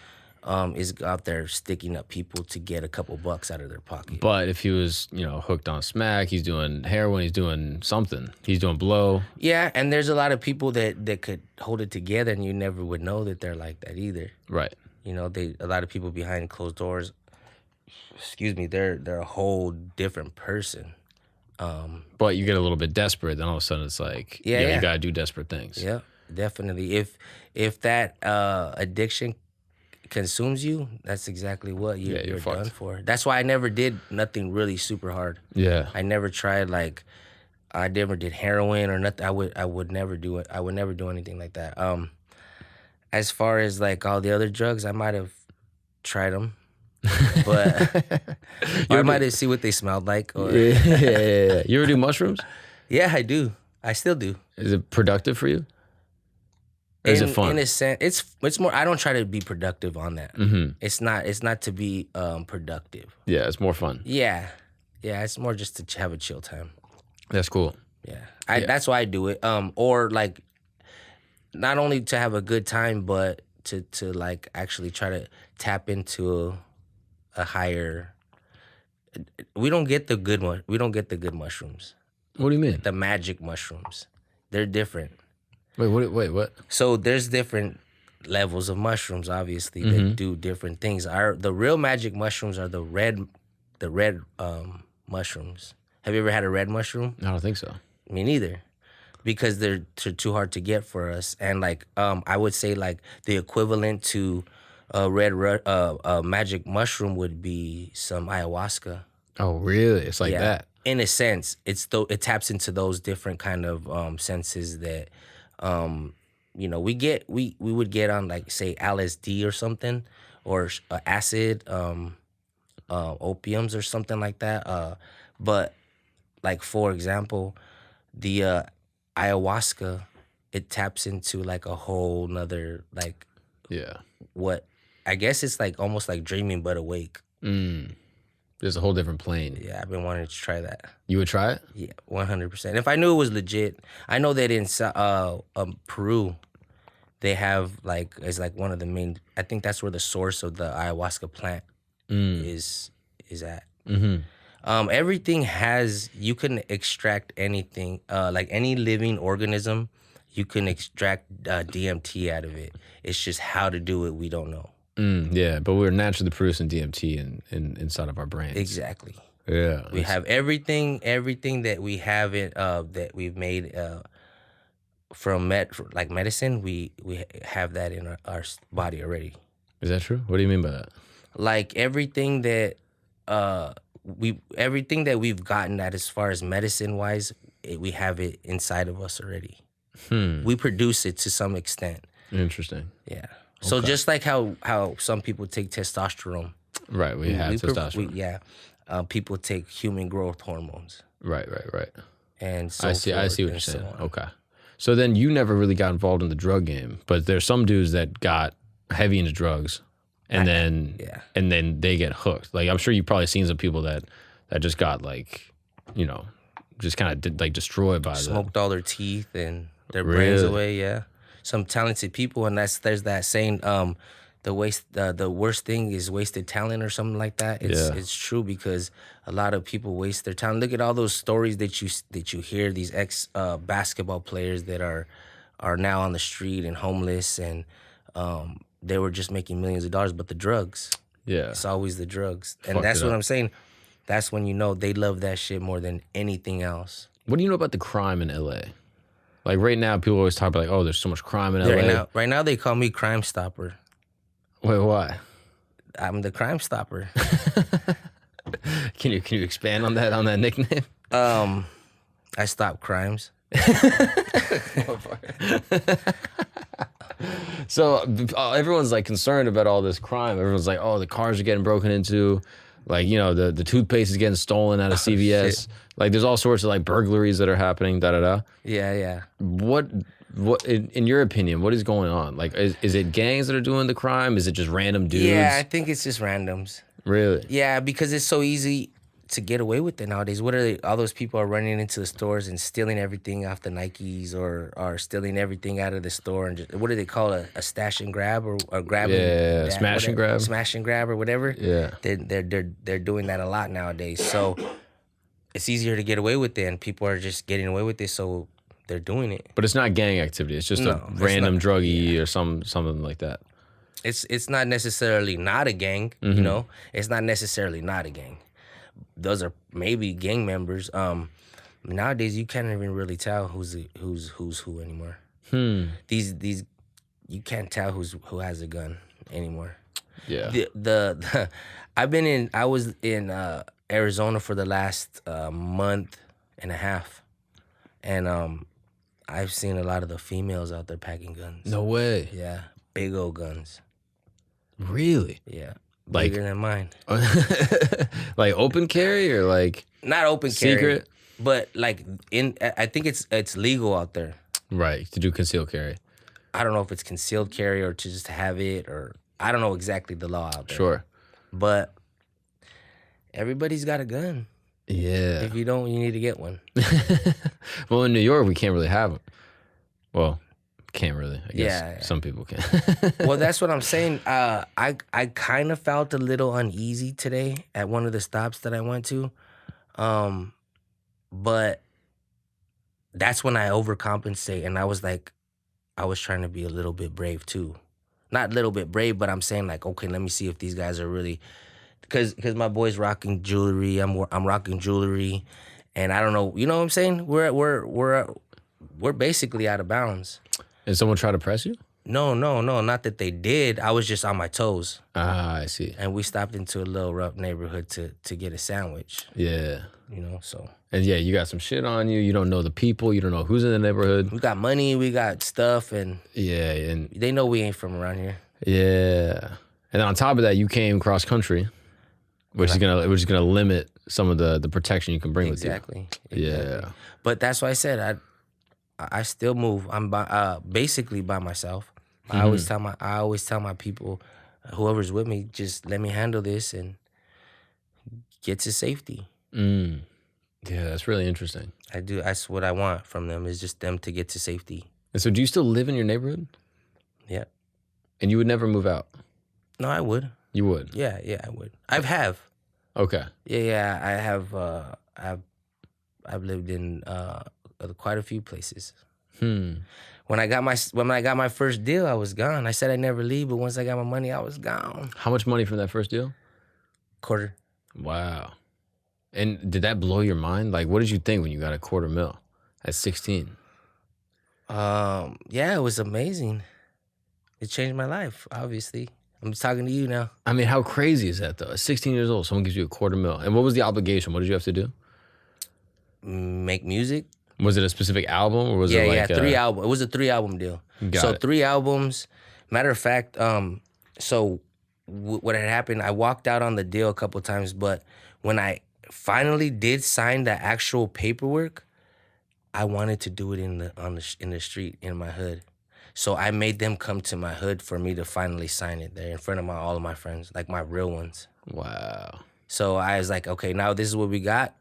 is out there sticking up people to get a couple bucks out of their pocket. But if he was, hooked on smack, he's doing heroin, he's doing something, he's doing blow. Yeah, and there's a lot of people that could hold it together, and you never would know that they're like that either. Right. A lot of people behind closed doors. Excuse me, they're a whole different person. But you get a little bit desperate, then all of a sudden it's like, Yeah. you gotta do desperate things. Yeah, definitely. If that addiction consumes you, that's exactly what you're fucked. done for. That's why I never did nothing really super hard. Yeah. I never tried I never did heroin or nothing. I would never do it. I would never do anything like that. As far as like all the other drugs, I might have tried them, but or I might have see what they smelled like. Or Yeah. You ever do mushrooms? yeah, I do. I still do. Is it productive for you? Or is it fun? In a sense, it's more. I don't try to be productive on that. Mm-hmm. It's not to be productive. Yeah, it's more fun. Yeah, it's more just to have a chill time. That's cool. Yeah, that's why I do it. Or like, not only to have a good time, but to like actually try to tap into a higher. We don't get the good one. We don't get the good mushrooms. What do you mean? The magic mushrooms, they're different. Wait, what? So there's different levels of mushrooms, obviously, that do different things. The real magic mushrooms are the red mushrooms. Have you ever had a red mushroom? I don't think so. Me neither, because they're too hard to get for us. And like I would say like the equivalent to a magic mushroom would be some ayahuasca. Oh, really? It's like that. In a sense, it taps into those different kind of senses that we would get on like say LSD or something, or acid, opiums or something like that. But like for example, the ayahuasca, it taps into like a whole nother like what I guess it's like almost like dreaming but awake. There's a whole different plane. Yeah, I've been wanting to try that. You would try it? Yeah, 100%. If I knew it was legit, I know that in Peru, they have like it's like one of the main. I think that's where the source of the ayahuasca plant is at. Everything you can extract anything, like any living organism, you can extract DMT out of it. It's just how to do it, we don't know. Yeah, but we're naturally producing DMT inside of our brains. Exactly. Yeah. We have everything that we have that we've made from medicine. We have that in our body already. Is that true? What do you mean by that? Like everything that we've gotten that as far as medicine wise, we have it inside of us already. We produce it to some extent. Interesting. Yeah. So just like how some people take testosterone. Right, we have testosterone. People take human growth hormones. Right. And so I see what you're saying. Okay. So then you never really got involved in the drug game, but there's some dudes that got heavy into drugs and then they get hooked. Like I'm sure you've probably seen some people that just got like, just kind of like destroyed by smoked all their teeth and their brains away, yeah. Some talented people, and there's that saying, the worst thing is wasted talent or something like that. It's true because a lot of people waste their talent. Look at all those stories that you hear, these ex basketball players that are now on the street and homeless, and they were just making millions of dollars, but the drugs. Yeah. It's always the drugs. And that's what I'm saying. That's when they love that shit more than anything else. What do you know about the crime in LA? Like right now, people always talk about like, oh, there's so much crime in LA. Right now, they call me Crime Stopper. Wait, why? I'm the Crime Stopper. Can you expand on that nickname? I stop crimes. So everyone's like concerned about all this crime. Everyone's like, oh, the cars are getting broken into. Like, the toothpaste is getting stolen out of CVS. Like, there's all sorts of like burglaries that are happening. Yeah. What in your opinion, what is going on? Like, is it gangs that are doing the crime? Is it just random dudes? Yeah, I think it's just randoms. Really? Yeah, because it's so easy to get away with it nowadays. What are they? All those people are running into the stores and stealing everything off the Nikes, or are stealing everything out of the store, and just, what do they call a stash and grab, or grabbing Yeah, that, smash and whatever, grab. smash and grab or whatever. Yeah. They're doing that a lot nowadays. So it's easier to get away with it, and people are just getting away with it, so they're doing it. But it's not gang activity. It's just a No, it's random not. druggie or something like that. It's not necessarily not a gang, you know. It's not necessarily not a gang. Those are maybe gang members. Nowadays you can't even really tell who's who anymore. These you can't tell who has a gun anymore. Yeah. The I was in Arizona for the last month and a half, and I've seen a lot of the females out there packing guns. No way. Yeah, big old guns. Really? Yeah, Like- bigger than mine. Like open carry or like Not open carry, secret? but like I think it's legal out there. Right, to do concealed carry. I don't know if it's concealed carry or to just have it, or I don't know exactly the law out there. Sure. But everybody's got a gun. Yeah. If you don't, you need to get one. Well, in New York, we can't really have them. Well, can't really. I guess Yeah. some people can. Well, that's what I'm saying. I kind of felt a little uneasy today at one of the stops that I went to, but that's when I overcompensate, and I was like, I was trying to be a little bit brave too, not a little bit brave, but I'm saying like, okay, let me see if these guys are really, because my boy's rocking jewelry, I'm rocking jewelry, and I don't know, you know what I'm saying? We're basically out of bounds. And someone try to press you? No, not that they did. I was just on my toes. Ah, I see. And we stopped into a little rough neighborhood to get a sandwich, Yeah. you know, so. And yeah, you got some shit on you. You don't know the people. You don't know who's in the neighborhood. We got money, we got stuff, and Yeah, and they know we ain't from around here. yeah. And then on top of that, you came cross country, which is gonna limit some of the protection you can bring with you. Exactly. Yeah. But that's why I said I still move. I'm basically by myself. I always tell my people, whoever's with me, just let me handle this and get to safety. Mm. Yeah, that's really interesting. I do. That's what I want from them, is just them to get to safety. And so do you still live in your neighborhood? Yeah. And you would never move out? No, I would. You would? Yeah, I would. Have. Okay. Yeah, I have. I've lived in quite a few places. When I got my first deal, I was gone. I said I'd never leave, but once I got my money, I was gone. How much money from that first deal? Quarter. Wow. And did that blow your mind? Like, what did you think when you got a $250,000 at 16? Yeah, it was amazing. It changed my life, obviously. I'm talking to you now. I mean, how crazy is that, though? At 16 years old, someone gives you a $250,000. And what was the obligation? What did you have to do? Make music. Was it a specific album, or was it like 3 albums. It was a 3-album deal. Got it. 3 albums. Matter of fact, what had happened, I walked out on the deal a couple times, but when I finally did sign the actual paperwork, I wanted to do it in the street in my hood. So I made them come to my hood for me to finally sign it there in front of all of my friends, like my real ones. Wow. So I was like, okay, now this is what we got.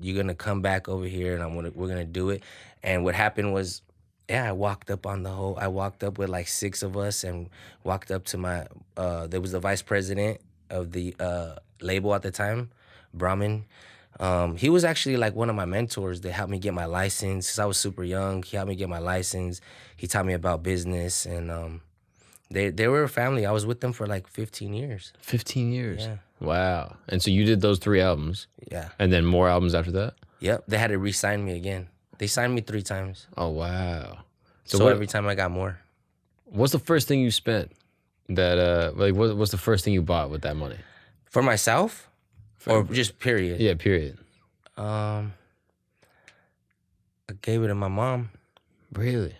You're gonna come back over here, and we're gonna do it. And what happened was, I walked up with like 6 of us, and walked up to my. There was the vice president of the label at the time, Brahmin. He was actually like one of my mentors that helped me get my license. Since I was super young, he helped me get my license. He taught me about business, and they were a family. I was with them for like 15 years. 15 years? Yeah. Wow. And so you did those 3 albums? Yeah. And then more albums after that? Yep. They had to re-sign me again. They signed me 3 times. Oh, wow. So every time I got more. What's the first thing you spent that, what's the first thing you bought with that money? For myself? Or just period? Yeah, period. I gave it to my mom. Really?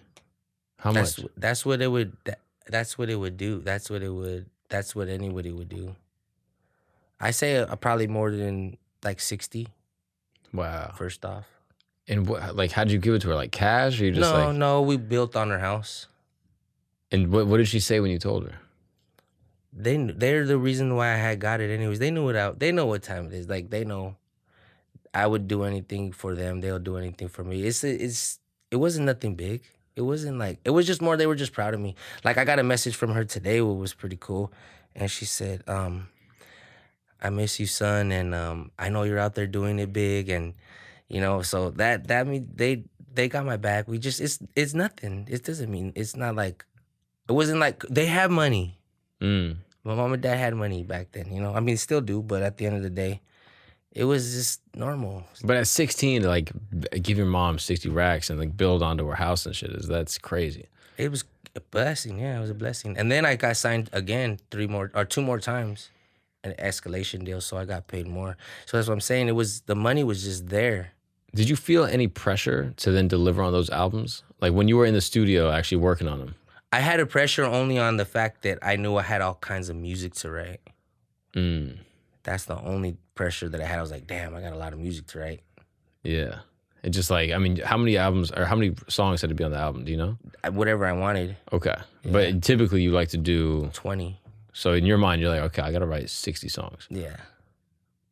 How much? That's what it would do. That's what anybody would do. I say probably more than like 60. Wow. First off. And how'd you give it to her? Like cash? Or you just No, we built on her house. And what did she say when you told her? They're the reason why I had got it anyways. They know what time it is. Like, they know. I would do anything for them. They'll do anything for me. It wasn't nothing big. It wasn't like it was just more they were just proud of me. Like I got a message from her today, what was pretty cool, and she said, "I miss you, son, and I know you're out there doing it big, and so that mean they got my back. We just it's nothing. It doesn't mean it's not like it wasn't like they have money. Mm. My mom and dad had money back then. I mean, still do, but at the end of the day, it was just normal. But at 16, to like give your mom 60 racks and like build onto her house and shit, that's crazy. It was a blessing. Yeah, it was a blessing. And then I got signed again 2 more times, an escalation deal. So I got paid more. So that's what I'm saying. The money was just there. Did you feel any pressure to then deliver on those albums? Like when you were in the studio actually working on them? I had a pressure only on the fact that I knew I had all kinds of music to write. Mm. That's the only pressure that I had. I was like, damn, I got a lot of music to write. Yeah. It just like, I mean, how many albums or how many songs had to be on the album? Do you know? Whatever I wanted. Okay. Yeah. But typically you like to do 20. So in your mind, you're like, okay, I got to write 60 songs. Yeah.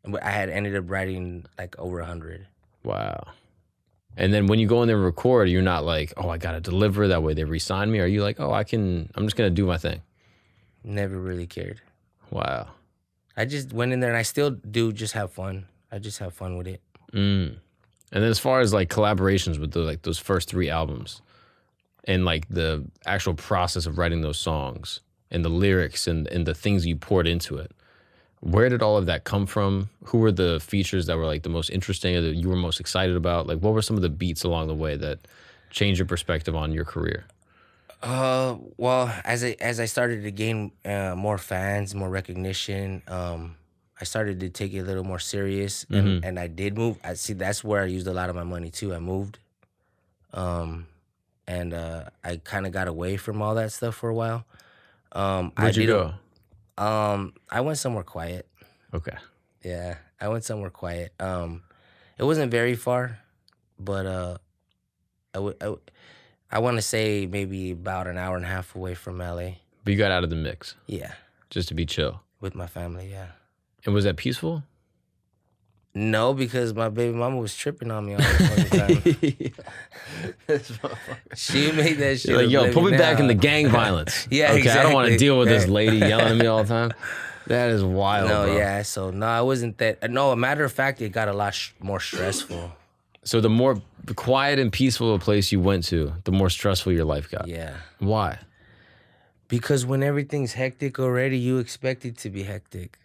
But I had ended up writing like over 100. Wow. And then when you go in there and record, you're not like, oh, I got to deliver that way they re-sign me. Are you like, oh, I'm just going to do my thing? Never really cared. Wow. I just went in there and I still do just have fun. I just have fun with it. Mm. And then as far as like collaborations with those first 3 albums and like the actual process of writing those songs and the lyrics and the things you poured into it, where did all of that come from? Who were the features that were like the most interesting or that you were most excited about? Like what were some of the beats along the way that changed your perspective on your career? Well, as I started to gain more fans, more recognition, I started to take it a little more serious, and I did move. I see that's where I used a lot of my money too. I moved, and I kind of got away from all that stuff for a while. Where'd you go? I went somewhere quiet. Okay. Yeah, I went somewhere quiet. It wasn't very far, but I want to say maybe about an hour and a half away from LA. But you got out of the mix. Yeah, Just to be chill. with my family. Yeah. And was that peaceful? No, because my baby mama was tripping on me all the time. She made that shit. You're like, yo, let put me back now. in the gang violence. Yeah, okay, I don't want to exactly. deal with this lady yelling at me all the time. That is wild, No, bro. yeah. So no, it wasn't that. No, a matter of fact, it got a lot more stressful. So the more quiet and peaceful a place you went to, the more stressful your life got. Yeah. Why? Because when everything's hectic already, you expect it to be hectic.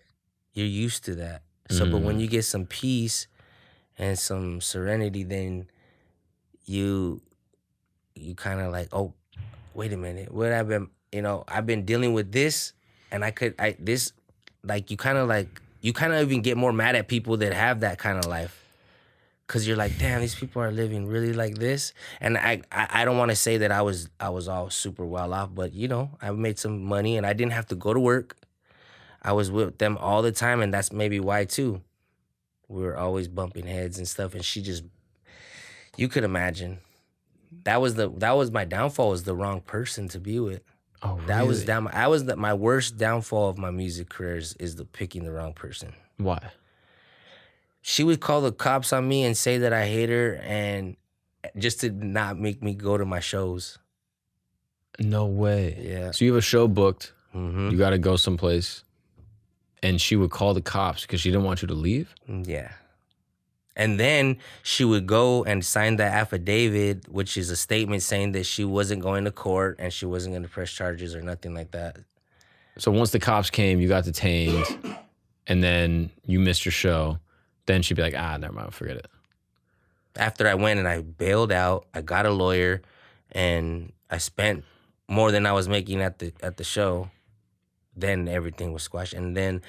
You're used to that. So, but when you get some peace and some serenity, then you kind of like, oh, wait a minute, what I've been dealing with this, and you kind of even get more mad at people that have that kind of life, because you're like, damn, these people are living really like this, and I don't want to say that I was all super well off, but I made some money and I didn't have to go to work. I was with them all the time, and that's maybe why too. We were always bumping heads and stuff, and you could imagine. That was my downfall, was the wrong person to be with. Oh, really? That was my worst downfall of my music career is picking the wrong person. Why? She would call the cops on me and say that I hate her, and just to not make me go to my shows. No way. Yeah. So you have a show booked. Mm-hmm. You got to go someplace. And she would call the cops because she didn't want you to leave? Yeah. And then she would go and sign the affidavit, which is a statement saying that she wasn't going to court and she wasn't going to press charges or nothing like that. So once the cops came, you got detained, and then you missed your show. Then she'd be like, never mind, forget it. After I went and I bailed out, I got a lawyer, and I spent more than I was making at the show. Then everything was squashed. And then,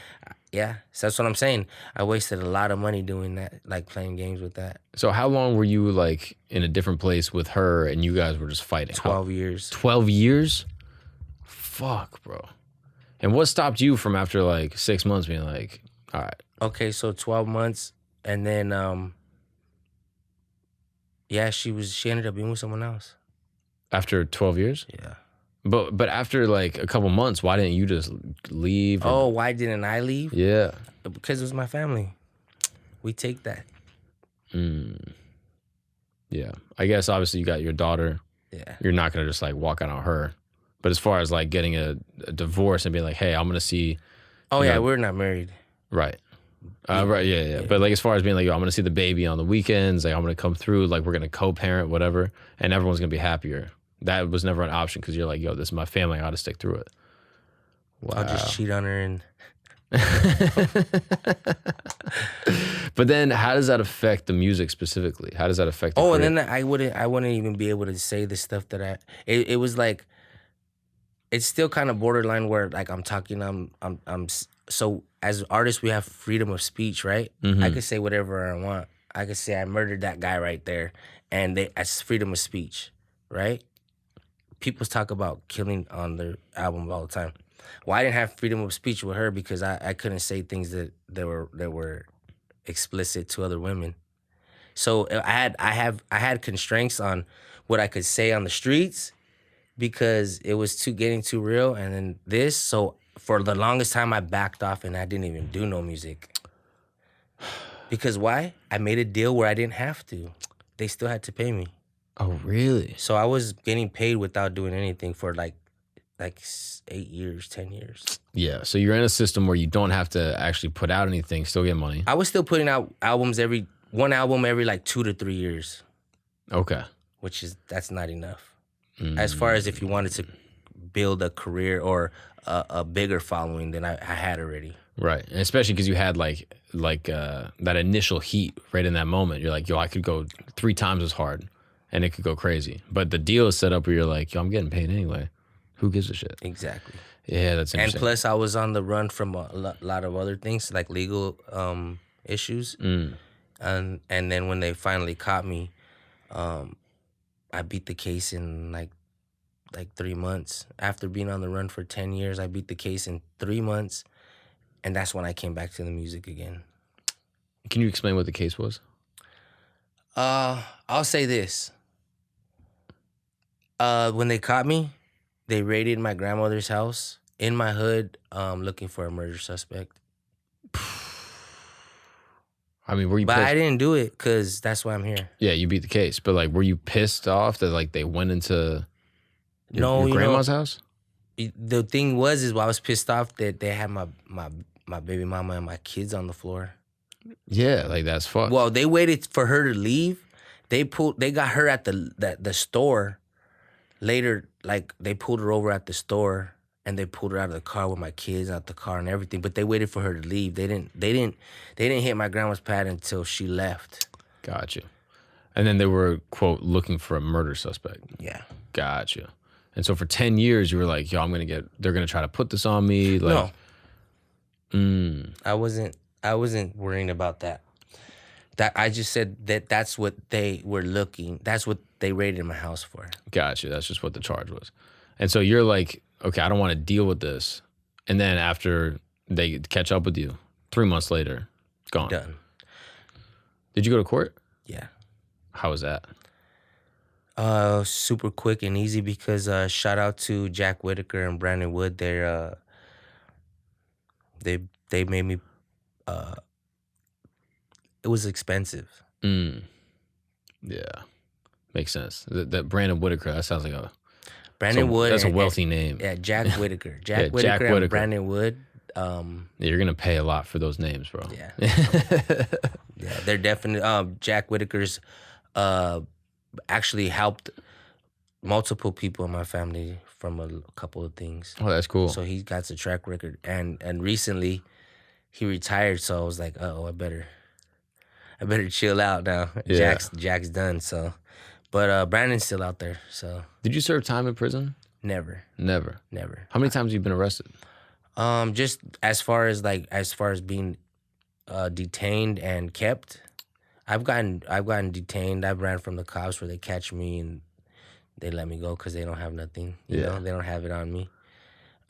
yeah, so that's what I'm saying. I wasted a lot of money doing that, like playing games with that. So how long were you like in a different place with her and you guys were just fighting? 12 years. 12 years? Fuck, bro. And what stopped you from after like 6 months being like, all right. Okay, so 12 months, and then, yeah, she ended up being with someone else. After 12 years? Yeah. But after like a couple months, why didn't you just leave? Oh, why didn't I leave? Yeah. Because it was my family. We take that. Mm, yeah. I guess obviously you got your daughter. Yeah. You're not gonna just like walk out on her. But as far as like getting a divorce and being like, hey, I'm gonna see, Oh you yeah, know, we're not married. right. Right, yeah, yeah. But like as far as being like, yo, I'm gonna see the baby on the weekends, like I'm gonna come through, like we're gonna co-parent, whatever, and everyone's gonna be happier. That was never an option because you're like, yo, this is my family, I gotta stick through it. I'll just Wow. cheat on her and But then how does that affect the music specifically? How does that affect the oh, and career? then I wouldn't even be able to say the stuff that it was like it's still kind of borderline where like I'm talking so as artists we have freedom of speech, right? I Mm-hmm. could say whatever I want. I could say I murdered that guy right there, and that's freedom of speech, right? People talk about killing on their album all the time. Well, I didn't have freedom of speech with her because I couldn't say things that were explicit to other women. So I had constraints on what I could say on the streets because it was getting too real. And then this, so for the longest time, I backed off and I didn't even do no music. Because why? I made a deal where I didn't have to. They still had to pay me. Oh, really? So I was getting paid without doing anything for like 8 years, 10 years. Yeah. So you're in a system where you don't have to actually put out anything, still get money. I was still putting out one album every like 2 to 3 years, Okay. that's not enough. As far as if you wanted to build a career or a bigger following than I had already. Right. And especially because you had like that initial heat right in that moment. You're like, yo, I could go 3 times as hard and it could go crazy. But the deal is set up where you're like, yo, I'm getting paid anyway. Who gives a shit? Exactly. Yeah, that's And interesting. plus, I was on the run from a lot of other things like legal issues. And then when they finally caught me, I beat the case in like 3 months. After being on the run for 10 years, I beat the case in 3 months, and that's when I came back to the music again. Can you explain what the case was? I'll say this. When they caught me, they raided my grandmother's house in my hood, looking for a murder suspect. I mean, were you But pissed? I didn't do it because that's why I'm here. Yeah, you beat the case. But like, were you pissed off that like they went into No, your grandma's house? The thing was I was pissed off that they had my baby mama and my kids on the floor. Yeah, like that's fucked. Well, they waited for her to leave. They got her at the store. Later, like they pulled her over at the store and they pulled her out of the car with my kids out the car and everything. But they waited for her to leave. They didn't hit my grandma's pad until she left. Gotcha. And then they were, quote, looking for a murder suspect. Yeah. Gotcha. And so for 10 years, you were like, yo, they're going to try to put this on me. Like, no. I wasn't worrying about that. That I just said that's what they were looking. That's what they raided my house for. Gotcha. That's just what the charge was. And so you're like, okay, I don't want to deal with this. And then after they catch up with you, 3 months later, gone. Done. Did you go to court? Yeah. How was that? Super quick and easy because shout out to Jack Whitaker and Brandon Wood. They made me. It was expensive. Yeah, makes sense. That Brandon Whitaker, that sounds like Brandon Wood. That's a wealthy name. Yeah, Jack Whitaker. Jack Yeah, Jack Whitaker Whitaker. and Brandon Wood. Yeah, you're gonna pay a lot for those names, bro. Yeah. Yeah, they're definitely. Jack Whitaker's actually helped multiple people in my family from a couple of things. Oh, that's cool. So he got a track record, and recently he retired. So I was like, oh, I better chill out now. Yeah. Jack's done. So, but Brandon's still out there. So Did you serve time in prison? never. How many times have you been arrested? Just as far as being detained and kept, I've gotten detained. I've ran from the cops where they catch me and they let me go because they don't have nothing. You know, they don't have it on me.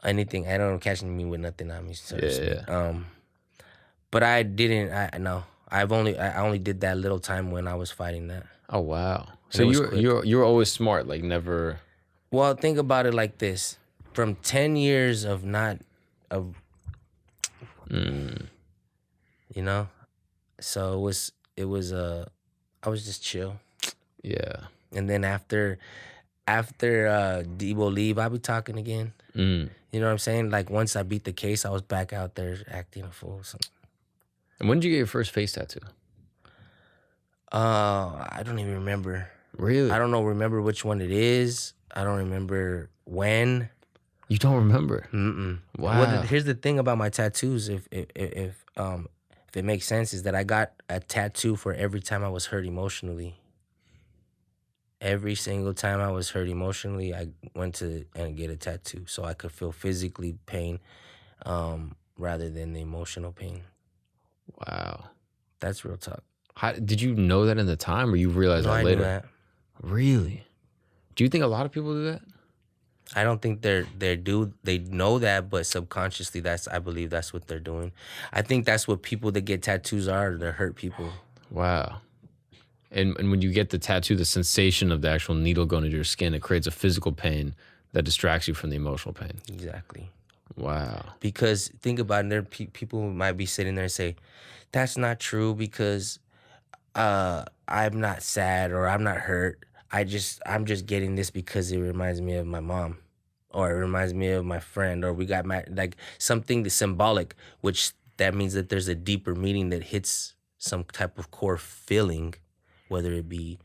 Anything, I don't catch me with nothing on me. So to speak. But I didn't. I only did that little time when I was fighting that. Oh wow! So you were always smart, like never. Well, think about it like this: from 10 years of not of, you know, so it was I was just chill. Yeah. And then after Debo leave, I'll be talking again. Mm. You know what I'm saying? Like once I beat the case, I was back out there acting a fool. So, And when did you get your first face tattoo? I don't even remember. Really? I don't know. Remember which one it is. I don't remember when. You don't remember? Mm-mm. Wow. Here's the thing about my tattoos. If it makes sense, is that I got a tattoo for every time I was hurt emotionally. Every single time I was hurt emotionally, I went to and get a tattoo so I could feel physically pain, rather than the emotional pain. Wow. That's real talk. How did you know that in the time, or you realized No, that I later? knew that. Really? Do you think a lot of people do that? I don't think they know that, but subconsciously I believe that's what they're doing. I think that's what people that get tattoos are. They're hurt people. Wow. And when you get the tattoo, the sensation of the actual needle going into your skin, it creates a physical pain that distracts you from the emotional pain. Exactly. Wow. Because think about it, there people might be sitting there and say, that's not true because I'm not sad or I'm not hurt. I'm just getting this because it reminds me of my mom, or it reminds me of my friend, or we got like something that's symbolic, which that means that there's a deeper meaning that hits some type of core feeling, whether it be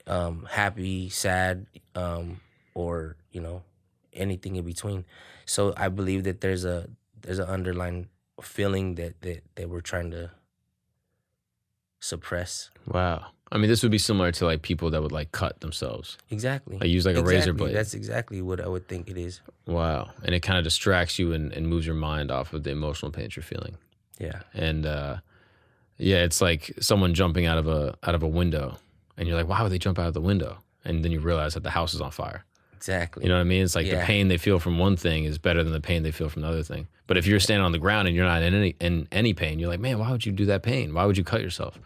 happy, sad, or anything in between. So I believe that there's an underlying feeling that we're trying to suppress. Wow. I mean, this would be similar to like people that would like cut themselves. Exactly. Like use like a razor blade. That's exactly what I would think it is. Wow. And it kind of distracts you and moves your mind off of the emotional pain that you're feeling. Yeah. And yeah, it's like someone jumping out of a window, and you're like, why would they jump out of the window? And then you realize that the house is on fire. Exactly. You know what I mean? It's like the Yeah. pain they feel from one thing is better than the pain they feel from the other thing. But if you're standing on the ground and you're not in any pain, you're like, man, why would you do that pain? Why would you cut yourself?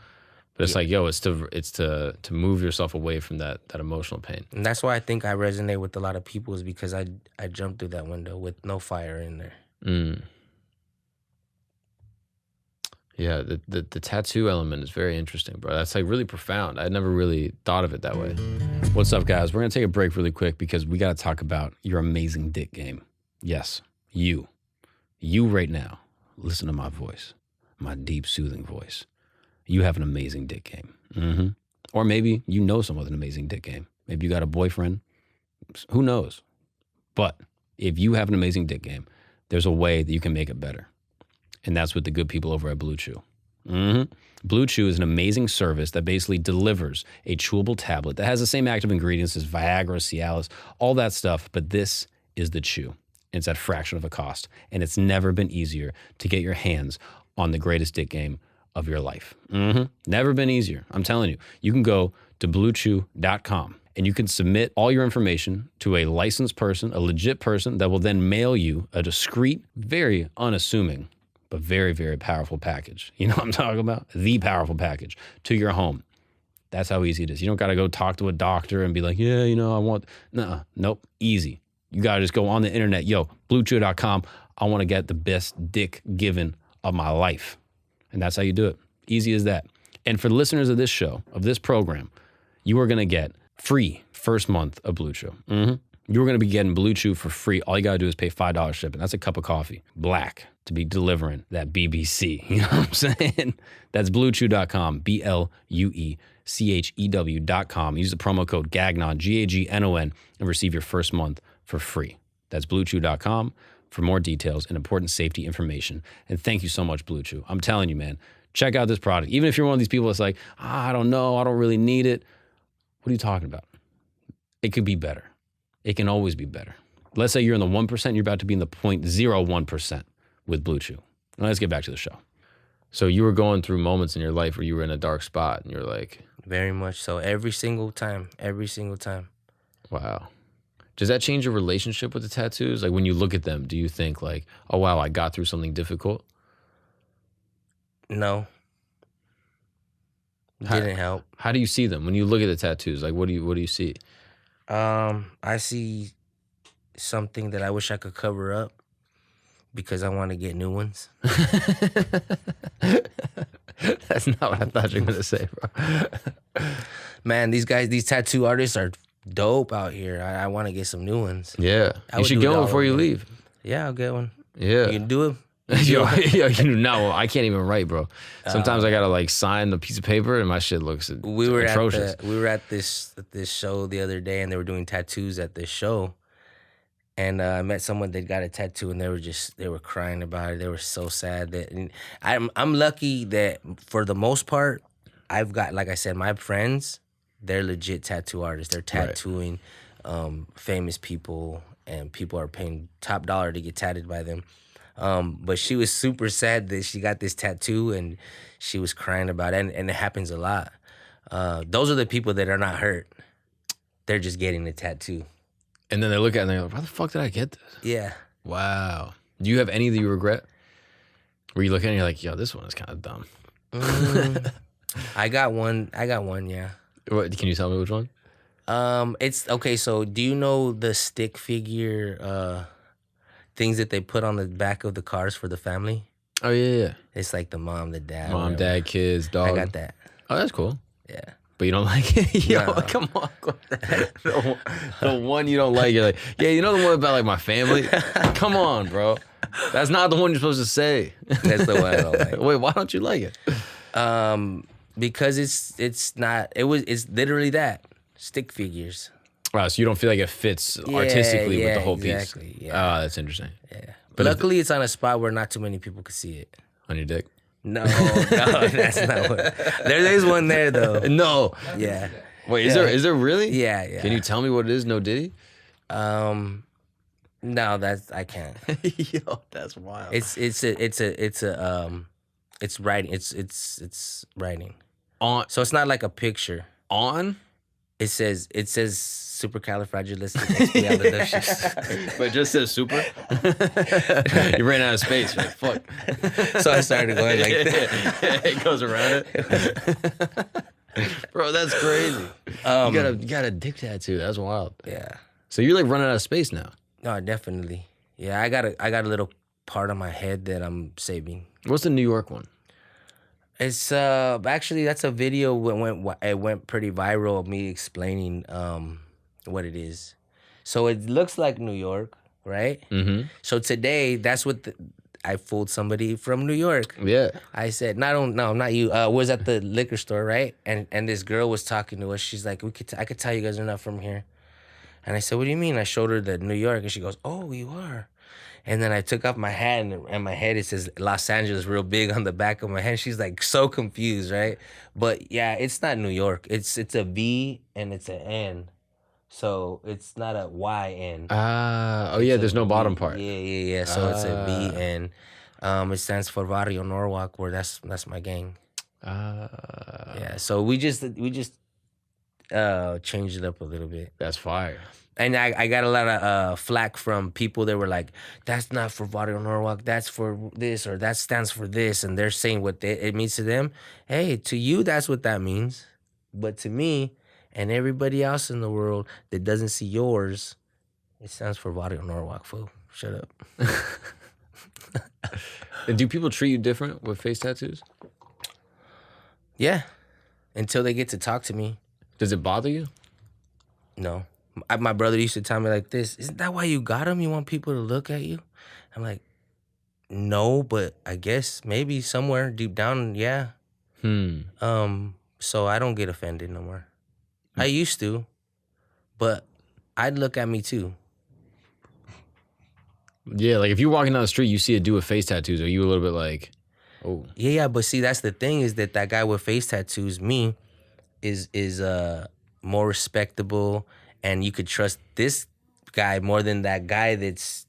But it's like, yo, it's to move yourself away from that emotional pain. And that's why I think I resonate with a lot of people, is because I jumped through that window with no fire in there. Mm. Yeah, the tattoo element is very interesting, bro. That's like really profound. I'd never really thought of it that way. What's up, guys? We're gonna take a break really quick because we gotta talk about your amazing dick game. Yes, you right now. Listen to my voice, my deep, soothing voice. You have an amazing dick game. Mm-hmm. Or maybe you know someone with an amazing dick game. Maybe you got a boyfriend. Who knows? But if you have an amazing dick game, there's a way that you can make it better. And that's with the good people over at Blue Chew. Mm-hmm. Blue Chew is an amazing service that basically delivers a chewable tablet that has the same active ingredients as Viagra, Cialis, all that stuff, but this is the chew. It's at a fraction of a cost. And it's never been easier to get your hands on the greatest dick game of your life. Mm-hmm. Never been easier. I'm telling you. You can go to bluechew.com and you can submit all your information to a licensed person, a legit person that will then mail you a discreet, very unassuming, but very, very powerful package. You know what I'm talking about? The powerful package to your home. That's how easy it is. You don't got to go talk to a doctor and be like, yeah, I want, nope, easy. You got to just go on the internet. Yo, bluechew.com. I want to get the best dick given of my life. And that's how you do it. Easy as that. And for the listeners of this show, of this program, you are going to get free first month of Blue Chew. Mm-hmm. You're going to be getting Blue Chew for free. All you got to do is pay $5 shipping. That's a cup of coffee. Black to be delivering that BBC. You know what I'm saying? That's bluechew.com, BLUECHEW.com. Use the promo code GAGNON, GAGNON, and receive your first month for free. That's bluechew.com for more details and important safety information. And thank you so much, Blue Chew. I'm telling you, man, check out this product. Even if you're one of these people that's like, I don't know, I don't really need it. What are you talking about? It could be better. It can always be better. Let's say you're in the 1%, you're about to be in the 0.01% with Blue Chew. Now let's get back to the show. So you were going through moments in your life where you were in a dark spot and you're like... Very much so. Every single time. Wow. Does that change your relationship with the tattoos? Like when you look at them, do you think like, oh, wow, I got through something difficult? No. Didn't help. How do you see them? When you look at the tattoos, like what do you see? I see something that I wish I could cover up, Because I want to get new ones. That's not what I thought you were gonna say, bro. Man, these tattoo artists are dope out here. I want to get some new ones. Yeah, I you would should do it get one all before over you again. leave. Yeah, I'll get one. Yeah. You can do it. Yo, no, I can't even write, bro. Sometimes I gotta like sign the piece of paper, and my shit looks atrocious. We were at this show the other day, and they were doing tattoos at this show. And I met someone that got a tattoo, and they were crying about it. They were so sad that and I'm lucky that for the most part, I've got, like I said, my friends, they're legit tattoo artists. They're tattooing famous people, and people are paying top dollar to get tatted by them. But she was super sad that she got this tattoo, and she was crying about it, and it happens a lot. Those are the people that are not hurt. They're just getting a tattoo. And then they look at it and they're like, why the fuck did I get this? Yeah. Wow. Do you have any that you regret? Where you look at it and you're like, yo, this one is kind of dumb. I got one, yeah. What, can you tell me which one? It's okay, so do you know the stick figure things that they put on the back of the cars for the family? Oh, yeah. It's like the mom, the dad. Mom, whatever. dad, kids, dog. I got that. Oh, that's cool. Yeah. But you don't like it? Yo, No. come on. The one you don't like, you're like, yeah, you know the one about like my family? Come on, bro. That's not the one you're supposed to say. That's the one I don't like. Wait, why don't you like it? Because it's literally that. Stick figures. Wow, so you don't feel like it fits artistically with the whole exactly, piece? yeah. Oh, that's interesting. Yeah. But luckily it's on a spot where not too many people could see it. On your dick? No, that's not what. There is one there though. No. Yeah. Wait, is there really? Yeah, yeah. Can you tell me what it is? No Diddy? No, I can't. Yo, that's wild. It's writing. It's writing. On So it's not like a picture. on? It says supercalifragilisticexpialidocious. But it just says super? You ran out of space. You're like, fuck. So I started going like that. It goes around it. Bro, that's crazy. You got a dick tattoo. That's wild. Yeah. So you're like running out of space now. No, definitely. Yeah, I got a little part of my head that I'm saving. What's the New York one? It's actually that's a video it went pretty viral of me explaining what it is. So it looks like New York, right? Mm-hmm. So today that's what I fooled somebody from New York. Yeah. I said, no, not you. Was at the liquor store, right? And this girl was talking to us. She's like, I could tell you guys are not from here. And I said, what do you mean? I showed her the New York, and she goes, oh, you are. And then I took off my hat, and my head, it says Los Angeles real big on the back of my head. She's like so confused, right? But yeah, it's not New York. It's a V and it's an N. So it's not a YN. Oh yeah, there's no bottom part. Yeah. So it's a V, and it stands for Barrio Norwalk, where that's my gang. Yeah. So we just changed it up a little bit. That's fire. And I got a lot of flack from people that were like, that's not for Barrio Norwalk, that's for this, or that stands for this, and they're saying what it means to them. Hey, to you, that's what that means. But to me and everybody else in the world that doesn't see yours, it stands for Barrio Norwalk, fool. Shut up. And do people treat you different with face tattoos? Yeah, until they get to talk to me. Does it bother you? No. My brother used to tell me like this, isn't that why you got them? You want people to look at you? I'm like, no, but I guess maybe somewhere deep down, yeah. So I don't get offended no more. I used to, but I'd look at me too. Yeah, like if you're walking down the street, you see a dude with face tattoos, are you a little bit like, oh? Yeah, but see, that's the thing is that guy with face tattoos, me, is more respectable, and you could trust this guy more than that guy that's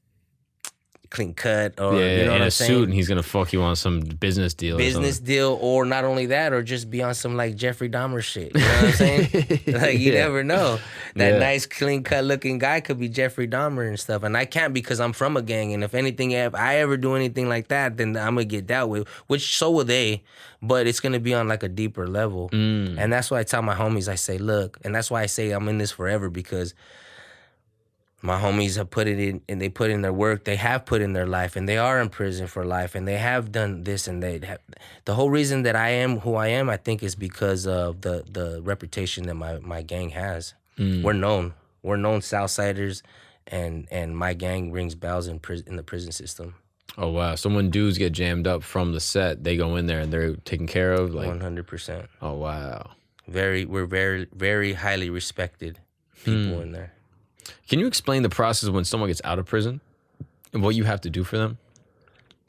clean cut or Yeah, you know what in I'm a saying? suit, and he's gonna fuck you on some business deal. Business deal, or not only that, or just be on some like Jeffrey Dahmer shit. You know what I'm saying? Like you never know. That nice, clean cut looking guy could be Jeffrey Dahmer and stuff. And I can't because I'm from a gang. And if anything, if I ever do anything like that, then I'm gonna get dealt with. Which so will they, but it's gonna be on like a deeper level. And that's why I tell my homies, I say, look, and that's why I say I'm in this forever because My homies have put it in, and they put in their work. They have put in their life, and they are in prison for life, and they have done this, and they have. The whole reason that I am who I am, I think, is because of the reputation that my gang has. We're Mm. known. We're known Southsiders, and my gang rings bells in the prison system. Oh wow. So when dudes get jammed up from the set, they go in there and they're taken care of. Like, 100%. oh wow. We're very highly respected people Hmm. in there. Can you explain the process when someone gets out of prison and what you have to do for them?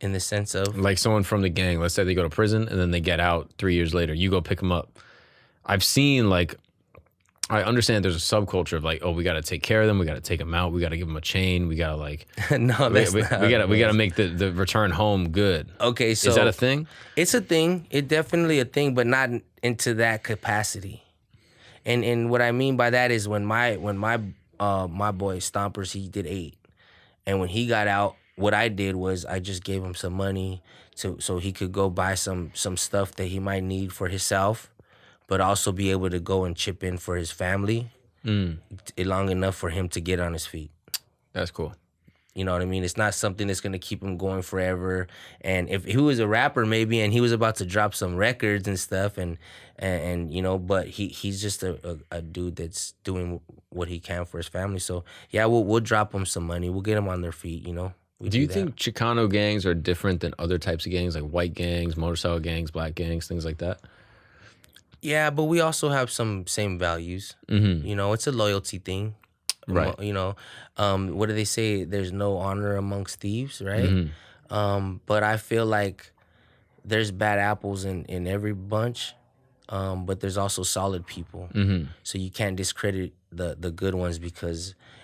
In the sense of, Like someone from the gang, let's say they go to prison and then they get out 3 years later, you go pick them up. I've seen like, I understand there's a subculture of like, oh, we got to take care of them. We got to take them out. We got to give them a chain. We got to like, no, that's we not. we got to make the return home good. Okay, so Is that a thing? it's a thing. It's definitely a thing, but not into that capacity. And what I mean by that is when my boy Stompers, he did 8, and when he got out, what I did was I just gave him some money so he could go buy some stuff that he might need for himself, but also be able to go and chip in for his family Mm, long enough for him to get on his feet. that's cool. You know what I mean? It's not something that's gonna keep him going forever. And if he was a rapper, maybe, and he was about to drop some records and stuff, and but he's just a dude that's doing what he can for his family. So yeah, we'll drop him some money. We'll get him on their feet. We Do do you that. think Chicano gangs are different than other types of gangs, like white gangs, motorcycle gangs, black gangs, things like that? Yeah, but we also have some same values. Mm-hmm. It's a loyalty thing. Right. What do they say? There's no honor amongst thieves, right? Mm-hmm. But I feel like there's bad apples in every bunch, but there's also solid people. Mm-hmm. So you can't discredit the good ones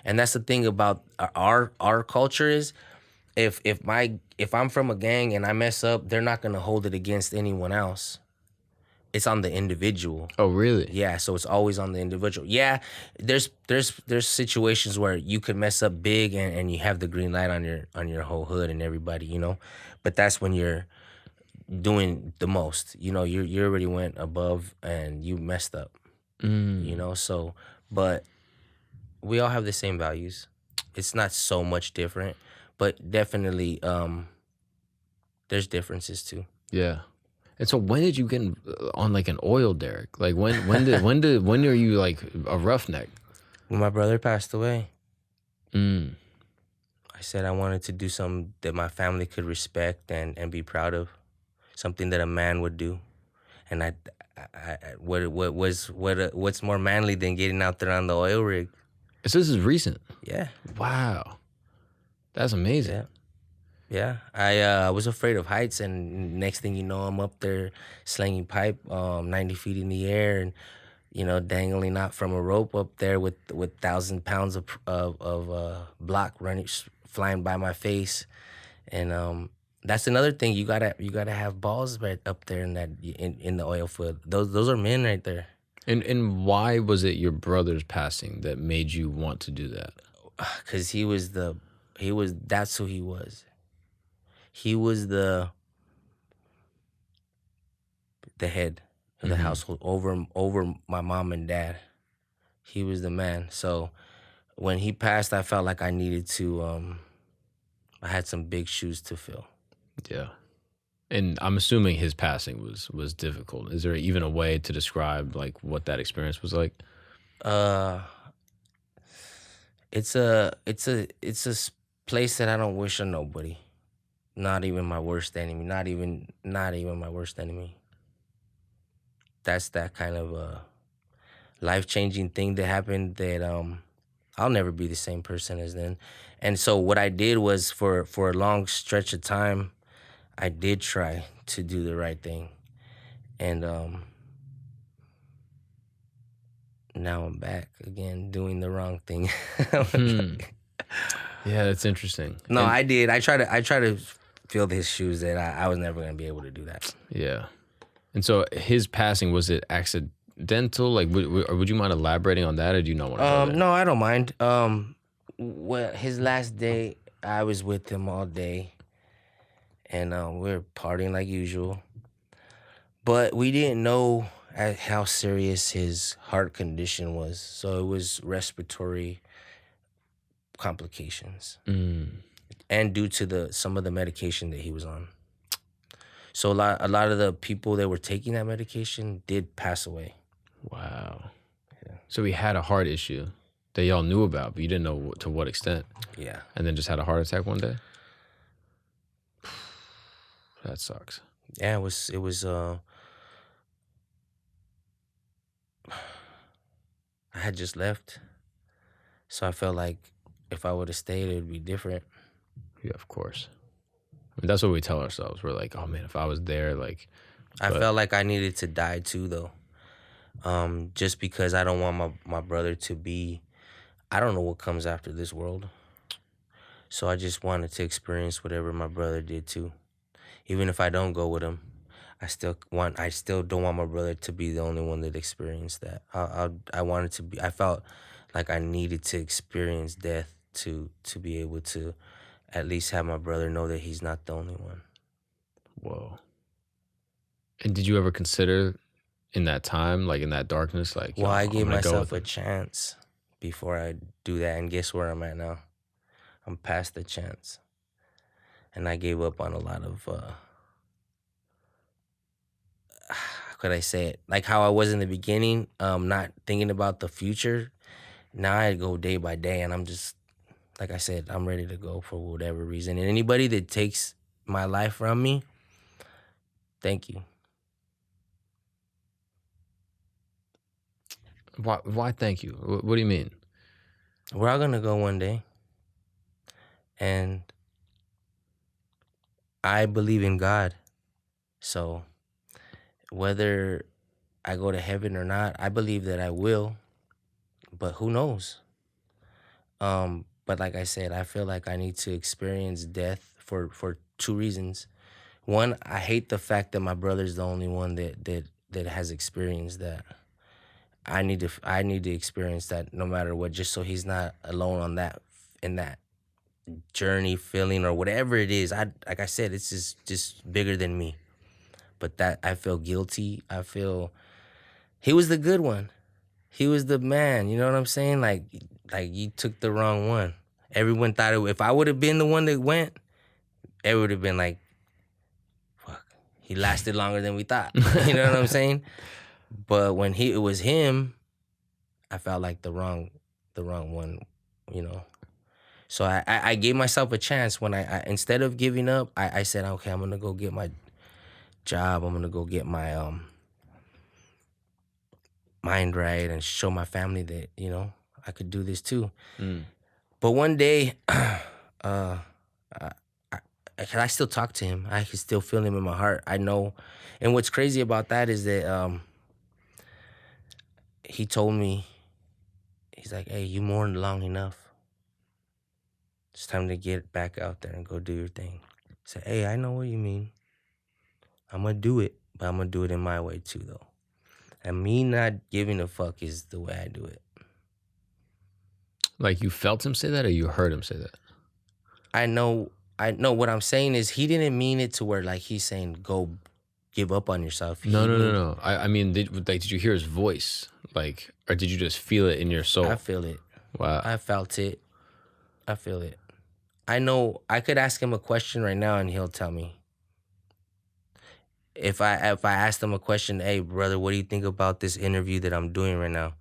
and that's the thing about our culture is if I'm from a gang and I mess up, they're not gonna hold it against anyone else. It's on the individual. Oh, really? Yeah, so it's always on the individual. Yeah, there's situations where you could mess up big and you have the green light on your whole hood and everybody. But that's when you're doing the most. You already went above and you messed up. Mm. So but we all have the same values. It's not so much different, but definitely there's differences too. Yeah. And so when did you get on like an oil derrick? Like when are you like a roughneck? When my brother passed away, Mm. I said I wanted to do something that my family could respect and be proud of, something that a man would do. And what's more manly than getting out there on the oil rig? So this is recent. Yeah, Wow. That's amazing. yeah, yeah. I was afraid of heights, and next thing you know, I'm up there slinging pipe, 90 feet in the air, and dangling out from a rope up there with 1,000 pounds of block running flying by my face, and that's another thing. You gotta have balls right up there in the oil field. Those are men right there. And why was it your brother's passing that made you want to do that? Cause that's who he was. He was the head of the Mm-hmm. household over my mom and dad. He was the man. So when he passed, I felt like I needed to. I had some big shoes to fill. Yeah. And I'm assuming his passing was difficult. Is there even a way to describe like what that experience was like? Uh, it's a place that I don't wish on nobody. Not even my worst enemy. Not even my worst enemy. That's that kind of life-changing thing that happened that I'll never be the same person as then. And so what I did was for a long stretch of time, I did try to do the right thing. And now I'm back again doing the wrong thing. Hmm. Yeah, that's interesting. No, And- I did. I try to fill his shoes that I was never gonna be able to do that. yeah. And so his passing, was it accidental? Like, would you mind elaborating on that, or do you not want to go there? No, I don't mind. His last day, I was with him all day, and we were partying like usual. But we didn't know how serious his heart condition was, so it was respiratory complications, Mm. and due to some of the medication that he was on. So a lot of the people that were taking that medication did pass away. Wow. Yeah. So he had a heart issue that y'all knew about, but you didn't know to what extent. Yeah. And then just had a heart attack one day? That sucks. Yeah, it was I had just left. So I felt like if I would have stayed, it would be different. Yeah, of course. I mean, that's what we tell ourselves. We're like, oh man, if I was there, like, I but felt like I needed to die too, though. Just because I don't want my brother to be, I don't know what comes after this world. So I just wanted to experience whatever my brother did too. Even if I don't go with him, I still don't want my brother to be the only one that experienced that. I wanted to be, I felt like I needed to experience death to be able to at least have my brother know that he's not the only one. whoa. And did you ever consider in that time, like in that darkness, like, yo, Well, I I'm gave gonna go myself with a him? chance before I do that, and guess where I'm at now? I'm past the chance, and I gave up on a lot of. How could I say it? Like how I was in the beginning, not thinking about the future. Now I go day by day, and I'm just like I said, I'm ready to go for whatever reason. And anybody that takes my life from me, thank you. Why thank you? What do you mean? We're all gonna go one day, and I believe in God. So whether I go to heaven or not, I believe that I will, but who knows? But like I said, I feel like I need to experience death for two reasons. One, I hate the fact that my brother's the only one that has experienced that. I need to experience that no matter what, just so he's not alone on that in that journey, feeling or whatever it is. I like I said, it's just bigger than me. But that I feel guilty. I feel he was the good one. He was the man. You know what I'm saying? Like you took the wrong one. Everyone thought if I would have been the one that went, it would have been like, fuck, he lasted longer than we thought. You know what I'm saying? But when it was him, I felt like the wrong one. You know. So I gave myself a chance when I instead of giving up, I said, okay, I'm gonna go get my job. I'm gonna go get my mind right and show my family that I could do this too. Mm. But one day, uh, I still talk to him. I can still feel him in my heart. I know, and what's crazy about that is that he told me, he's like, "Hey, you mourned long enough. It's time to get back out there and go do your thing." I said, "Hey, I know what you mean. I'm gonna do it, but I'm gonna do it in my way too, though. And me not giving a fuck is the way I do it." Like you felt him say that, or you heard him say that? I know what I'm saying is he didn't mean it to where like he's saying go give up on yourself. No, He no, no, mean no. I mean, did you hear his voice, like, or did you just feel it in your I soul? feel it. Wow. I felt it. I feel it. I know I could ask him a question right now and he'll tell me. If I asked him a question, hey brother, what do you think about this interview that I'm doing right now?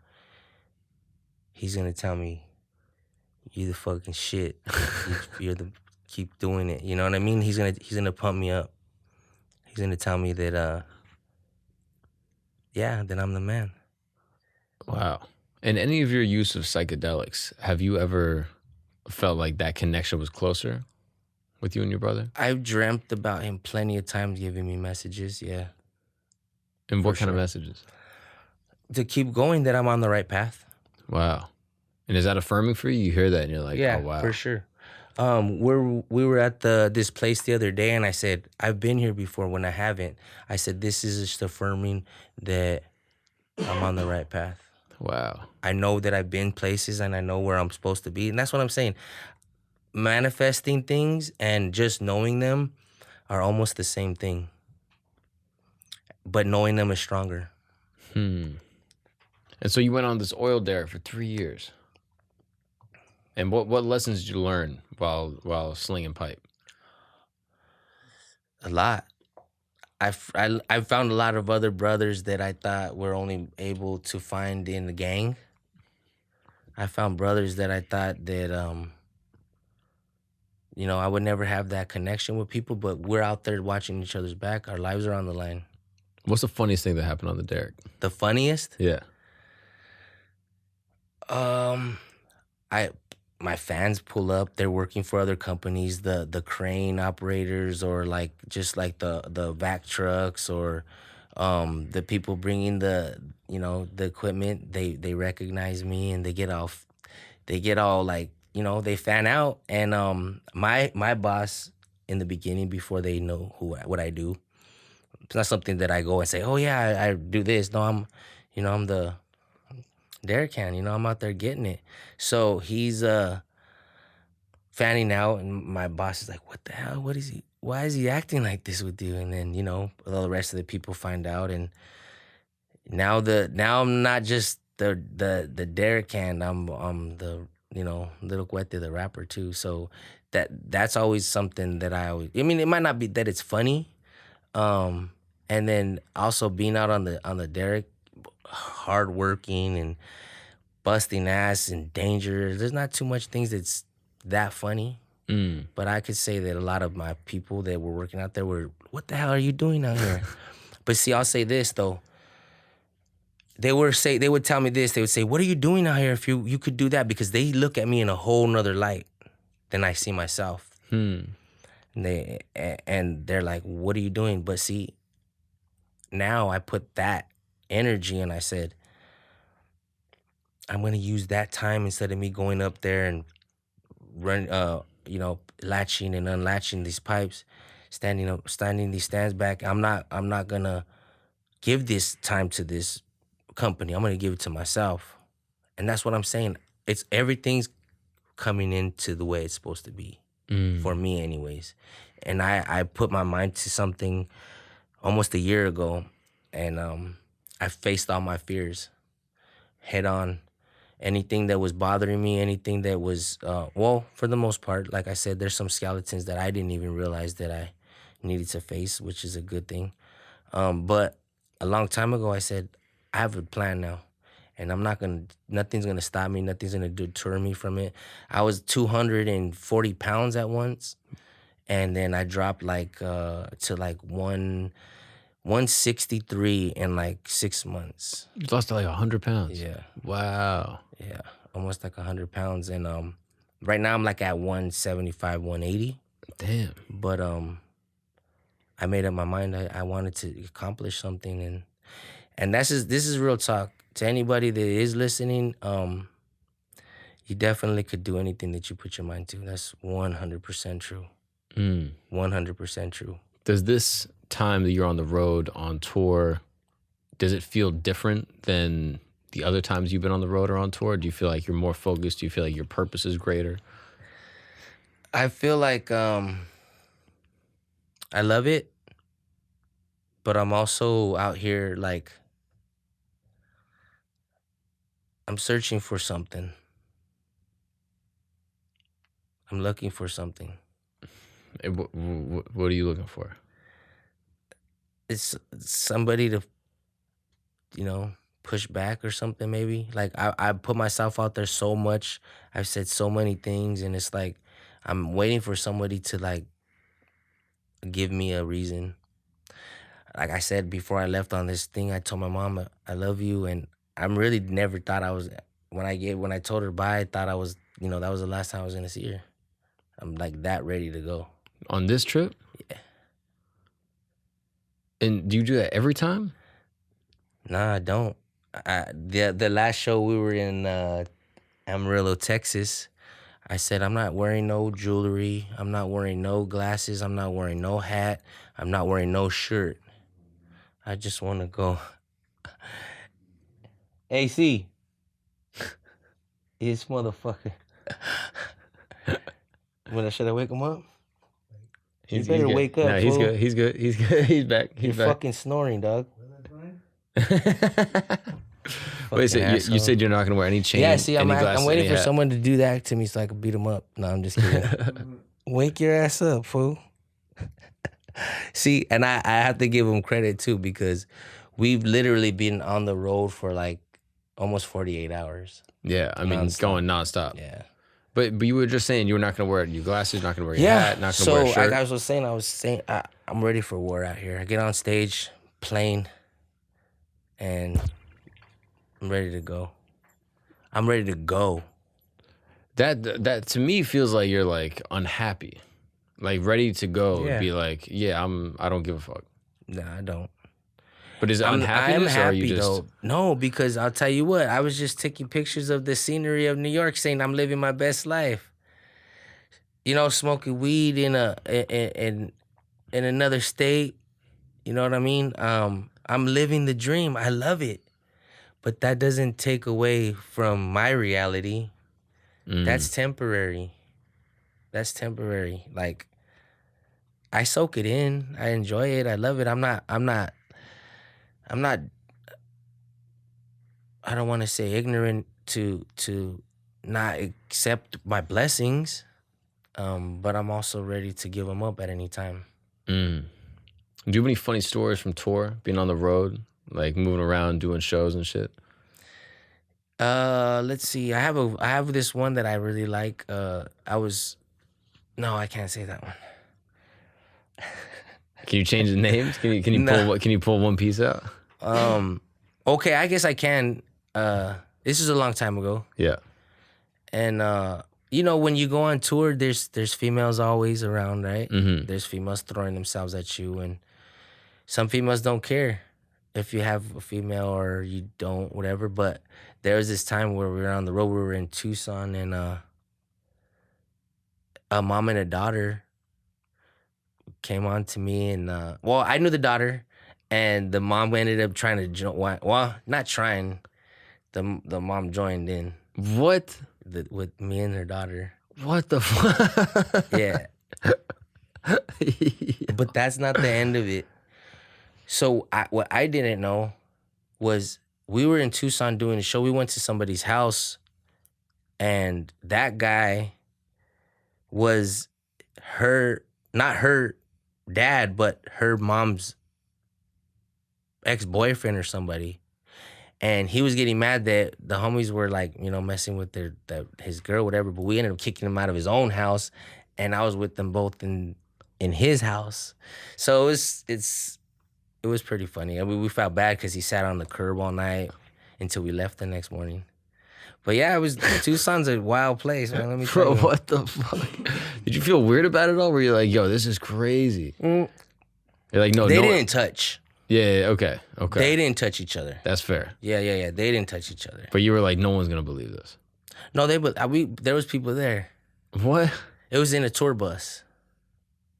He's gonna tell me, you the fucking shit. You're the keep doing it. You know what I mean? He's gonna pump me up. He's gonna tell me that yeah, that I'm the man. Wow. In any of your use of psychedelics, have you ever felt like that connection was closer with you and your brother? I've dreamt about him plenty of times giving me messages, yeah, And for what kind of sure. messages? To keep going, that I'm on the right path. Wow. And is that affirming for you? You hear that and you're like, oh, Yeah, for wow. sure. We were at this place the other day, and I said I've been here before. When I haven't, I said this is just affirming that I'm on the right path. Wow. I know that I've been places, and I know where I'm supposed to be, and that's what I'm saying. Manifesting things and just knowing them are almost the same thing, but knowing them is stronger. Hmm. And so you went on this oil derrick for 3 years. And what lessons did you learn while slinging pipe? A lot. I found a lot of other brothers that I thought were only able to find in the gang. I found brothers that I thought that I would never have that connection with people, but we're out there watching each other's back. Our lives are on the line. What's the funniest thing that happened on the derrick? The funniest? Yeah. Um I my fans pull up, they're working for other companies, the crane operators or like just like the vac trucks or the people bringing the equipment, they recognize me and they get all like, they fan out and my boss in the beginning before they know what I do. It's not something that I go and say, "Oh yeah, I do this." No, I'm the Derek can, I'm out there getting it. So he's fanning out and my boss is like, "What the hell? What is he? Why is he acting like this with you?" And then, all the rest of the people find out and now I'm not just the Derek can, I'm the, Lil Cuete, the rapper too. So that's always something that I mean, it might not be that it's funny. And then also being out on the Derek, hardworking and busting ass and danger. There's not too much things that's that funny. Mm. But I could say that a lot of my people that were working out there were, "What the hell are you doing out here?" But see, I'll say this though. They would tell me this. They would say, "What are you doing out here if you could do that?" Because they look at me in a whole nother light than I see myself. Hmm. And they're like, "What are you doing?" But see, now I put that energy and I said, I'm gonna use that time instead of me going up there and latching and unlatching these pipes, standing these stands back. I'm not gonna give this time to this company. I'm gonna give it to myself. And that's what I'm saying. It's everything's coming into the way it's supposed to be. For Mm. me anyways. And I put my mind to something almost a year ago and I faced all my fears head on. Anything that was bothering me, anything that was well, for the most part, like I said, there's some skeletons that I didn't even realize that I needed to face, which is a good thing. But a long time ago I said, I have a plan now. And nothing's gonna stop me, nothing's gonna deter me from it. I was 240 pounds at once, and then I dropped like to like 163 in like 6 months. You lost like 100 pounds. Yeah. Wow. Yeah, almost like 100 pounds, and right now I'm like at 175, 180. Damn. But I made up my mind. I wanted to accomplish something, and this is real talk to anybody that is listening. You definitely could do anything that you put your mind to. That's 100% true. Mm. 100% true. Does this time that you're on the road on tour, does it feel different than the other times you've been on the road or on tour? Do you feel like you're more focused? Do you feel like your purpose is greater? I feel like I love it, but I'm also out here like I'm searching for something. I'm looking for something. What are you looking for? It's somebody to, you know, push back or something maybe. Like I put myself out there so much. I've said so many things and it's like I'm waiting for somebody to like give me a reason. Like I said before I left on this thing, I told my mom I love you and I'm really never thought I was when I told her bye, I thought I was, that was the last time I was gonna see her. I'm like that ready to go. On this trip? Yeah. And do you do that every time? Nah, I don't. The last show we were in Amarillo, Texas. I said I'm not wearing no jewelry. I'm not wearing no glasses. I'm not wearing no hat. I'm not wearing no shirt. I just want to go. AC. This motherfucker. Should I wake him up? You better good. wake up. No, he's fool. good. He's good. He's good. He's back. You're He's back. fucking snoring, dog. Wait, so Fucking you asshole. said you're not gonna wear any chain, Yeah, see, any glasses, I'm waiting any for hat. someone to do that to me so I can beat him up. No, I'm just kidding. Wake your ass up, fool. See, and I have to give him credit too because we've literally been on the road for like almost 48 hours. Yeah, I mean, going nonstop. Yeah. But you were just saying you were not gonna wear your glasses, not gonna wear your hat, not gonna wear a So shirt. like I was saying I'm ready for war out here. I get on stage, playing, and I'm ready to go. I'm ready to go. That to me feels like you're like unhappy, like ready to go. Yeah. Be like, yeah, I don't give a fuck. Nah, I don't. But is it I am unhappiness, or are you happy just though. No, because I'll tell you what, I was just taking pictures of the scenery of New York, saying I'm living my best life. You know, smoking weed in another state. You know what I mean? I'm living the dream. I love it, but that doesn't take away from my reality. That's temporary. That's temporary. Like I soak it in. I enjoy it. I love it. I'm not. I don't want to say ignorant to not accept my blessings, but I'm also ready to give them up at any time. do you have any funny stories from tour, being on the road, like moving around, doing shows and shit? Let's see. I have this one that I really like. No, I can't say that one. Can you change the names? Can you Nah. pull one piece out? Okay, I guess I can. This is a long time ago, Yeah. and you know when you go on tour, there's females always around, right? Mm-hmm. There's females throwing themselves at you, and some females don't care if you have a female or you don't, whatever. But there was this time where we were on the road. We were in Tucson, and a mom and a daughter came on to me, and well, I knew the daughter, and the mom ended up trying to join. Well, not trying. The mom joined in What? with me and her daughter. What the fuck? Yeah, but that's not the end of it. So what I didn't know was we were in Tucson doing a show. We went to somebody's house, and that guy was not her dad, but her mom's ex-boyfriend or somebody. And he was getting mad that the homies were like, you know, messing with his girl, whatever. But we ended up kicking him out of his own house, and I was with them both in his house. So it was pretty funny. I mean, we felt bad because he sat on the curb all night until we left the next morning. But yeah, Tucson's a wild place, man. Let me tell Bro, you. what the fuck? Did you feel weird about it all? Were you like, yo, this is crazy? You're like, no, They no. didn't touch. Yeah, okay. They didn't touch each other. That's fair. Yeah. They didn't touch each other. But you were like, no one's gonna believe this. No, there was people there. What? It was in a tour bus.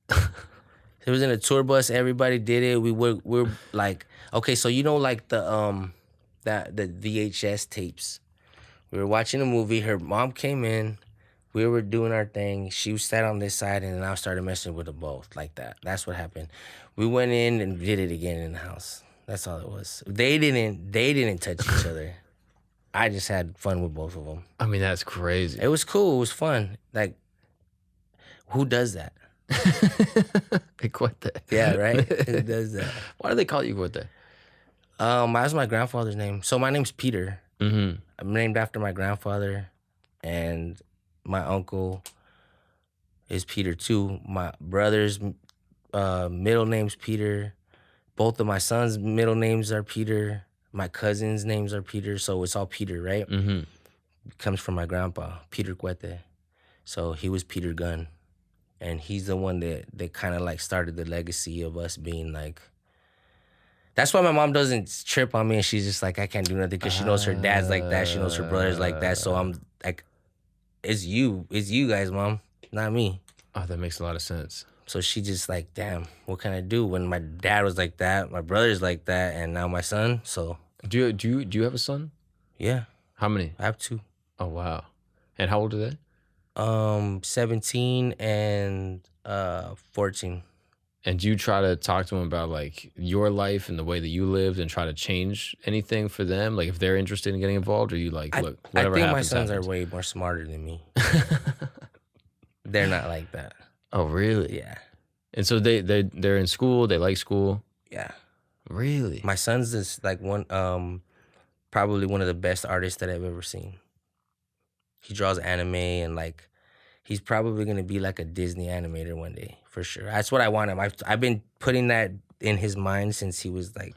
It was in a tour bus. Everybody did it. We're like, okay, so you know, like the VHS tapes. We were watching a movie. Her mom came in. We were doing our thing. She sat on this side, and then I started messing with them both like that. That's what happened. We went in and did it again in the house. That's all it was. They didn't touch each other. I just had fun with both of them. I mean, that's crazy. It was cool. It was fun. Like, who does that? Cuete. Yeah, right? Who does that? Why do they call you Cuete? That's my grandfather's name. So my name's Peter. Mm-hmm. I'm named after my grandfather, and my uncle is Peter too. My brother's middle name's Peter. Both of my sons' middle names are Peter. My cousins' names are Peter. So it's all Peter, right? Mm-hmm. It comes from my grandpa, Peter Cuete. So he was Peter Gunn. And he's the one that kind of like started the legacy of us being like. That's why my mom doesn't trip on me, and she's just like, I can't do nothing because she knows her dad's like that. She knows her brother's like that. So I'm like, it's you guys, mom, not me. Oh, that makes a lot of sense. So she just like, damn, what can I do when my dad was like that, my brother's like that, and now my son? So Do you have a son? yeah, How many? I have two. Oh wow. And how old are they? 17 and 14. And do you try to talk to them about like your life and the way that you lived and try to change anything for them? Like if they're interested in getting involved, or you like, I look, I whatever think my happens, sons are happens. way more smarter than me. They're not like that. Oh, really? Yeah. And so they're in school, they like school. Yeah. Really? My son's is like probably one of the best artists that I've ever seen. He draws anime and like he's probably gonna be like a Disney animator one day for sure. That's what I want him. I've been putting that in his mind since he was like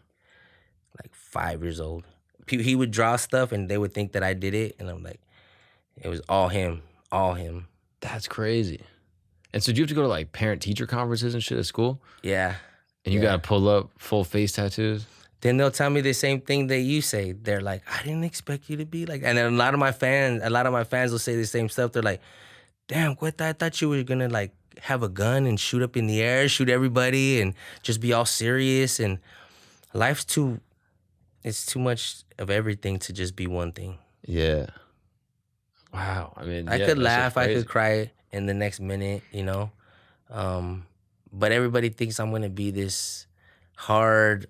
5 years old. He would draw stuff and they would think that I did it, and I'm like, it was all him, all him. That's crazy. And so do you have to go to like parent teacher conferences and shit at school? Yeah, And you yeah. gotta pull up full face tattoos? Then they'll tell me the same thing that you say. They're like, I didn't expect you to be like, and then a lot of my fans will say the same stuff. They're like, damn, Cuete, I thought you were gonna like have a gun and shoot up in the air, shoot everybody, and just be all serious. And life's too, it's too much of everything to just be one thing. Yeah. Wow. I mean, I yeah, could that shit's laugh, I could crazy. cry in the next minute, um, but everybody thinks I'm gonna be this hard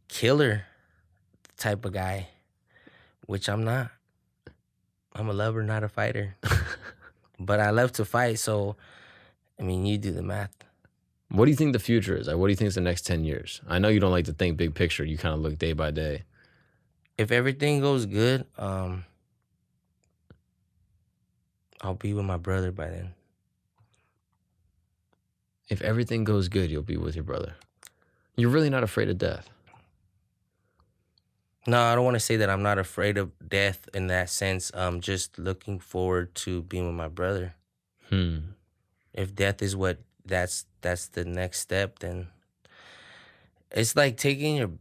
killer type of guy, which I'm not. I'm a lover, not a fighter. But I love to fight, so I mean, you do the math. What do you think the future is? Like, what do you think is the next 10 years? I know you don't like to think big picture. You kind of look day by day. If everything goes good, I'll be with my brother by then. If everything goes good, you'll be with your brother. You're really not afraid of death. No, I don't want to say that I'm not afraid of death in that sense. I'm just looking forward to being with my brother. Hmm. If death is what that's the next step, then it's like taking your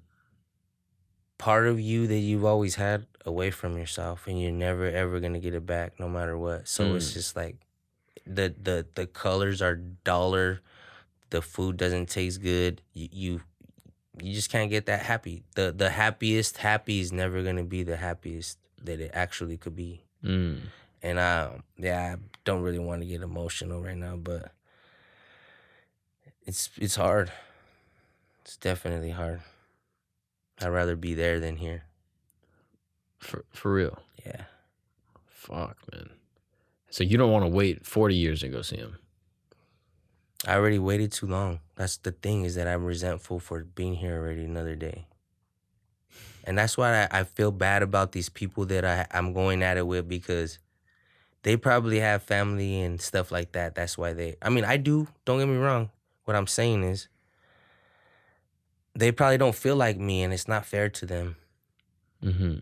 part of you that you've always had away from yourself, and you're never ever gonna get it back, no matter what. So it's Hmm. just like the colors are duller, the food doesn't taste good. You just can't get that happy. The happiest happy is never gonna be the happiest that it actually could be. Hmm. And yeah, I don't really want to get emotional right now, but it's hard. It's definitely hard. I'd rather be there than here. For real. Yeah. Fuck, man. So you don't want to wait 40 years to go see him. I already waited too long. That's the thing, is that I'm resentful for being here already another day. And that's why I feel bad about these people that I'm going at it with, because they probably have family and stuff like that. That's why I mean, I do. Don't get me wrong. What I'm saying is they probably don't feel like me, and it's not fair to them Mm-hmm.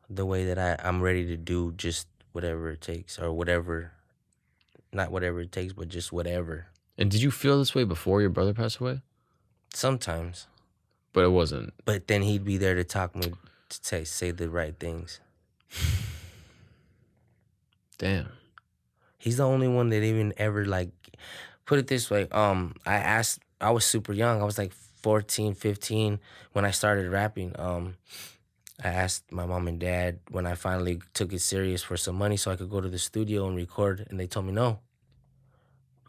the way that I'm ready to do just whatever it takes, or whatever, not whatever it takes, but just whatever. And did you feel this way before your brother passed away? Sometimes. But it wasn't. But then he'd be there to talk me, to say the right things. Damn. He's the only one that even ever, like, put it this way. I was super young. I was like 14, 15 when I started rapping. I asked my mom and dad when I finally took it serious for some money so I could go to the studio and record, and they told me no.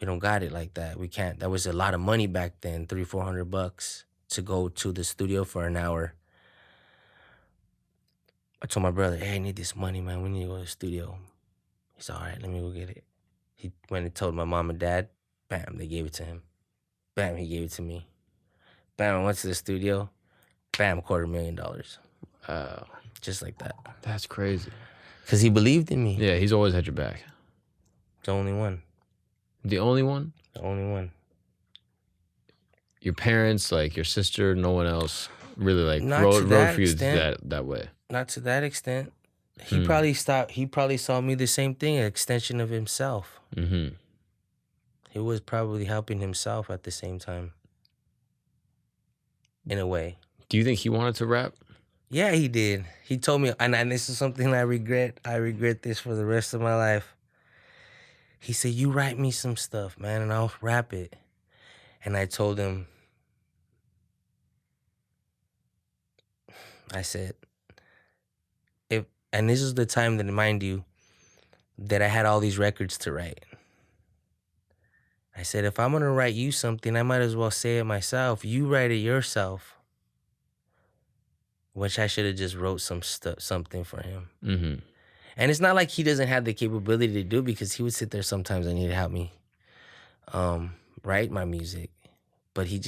We don't got it like that. We can't. That was a lot of money back then, 300-400 bucks to go to the studio for an hour. I told my brother, hey, I need this money, man. We need to go to the studio. He's all right, let me go get it. He went and told my mom and dad. Bam, they gave it to him. Bam, he gave it to me. Bam, I went to the studio. Bam, $250,000. Uh, Just like that. that's crazy. Because he believed in me. Yeah, he's always had your back. The only one. The only one? The only one. Your parents, like your sister, no one else really like Not to rode that for you extent. that way. Not to that extent. He Hmm. probably stopped. He probably saw me the same thing, an extension of himself. Mm-hmm. He was probably helping himself at the same time. In a way. Do you think he wanted to rap? Yeah, he did. He told me, and this is something I regret. I regret this for the rest of my life. He said, you write me some stuff, man, and I'll rap it. And I told him, I said, and this is the time that, mind you, that I had all these records to write. I said, if I'm gonna write you something, I might as well say it myself. You write it yourself. Which I should have just wrote something for him. Mm-hmm. And it's not like he doesn't have the capability to do it, because he would sit there sometimes and he'd help me write my music. But he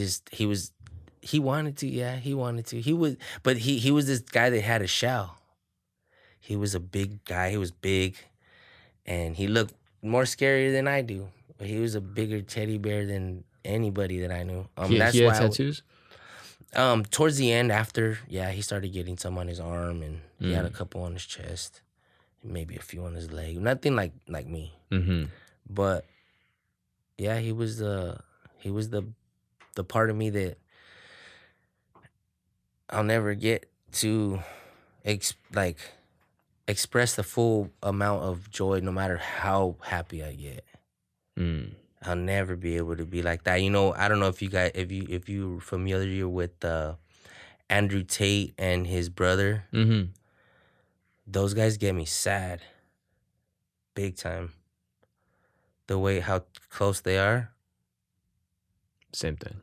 wanted to, yeah, he wanted to. But he was this guy that had a shell. He was a big guy, he was big, and he looked more scarier than I do. But he was a bigger teddy bear than anybody that I knew. He That's had why tattoos? towards the end, after, yeah, he started getting some on his arm, and he had a couple on his chest, maybe a few on his leg. Nothing like me. Mm-hmm. But yeah, he was the part of me that I'll never get to express the full amount of joy, no matter how happy I get. Mm. I'll never be able to be like that. You know, I don't know if you guys, if you're familiar with Andrew Tate and his brother. Mm-hmm. Those guys get me sad, big time. The way how close they are. Same thing.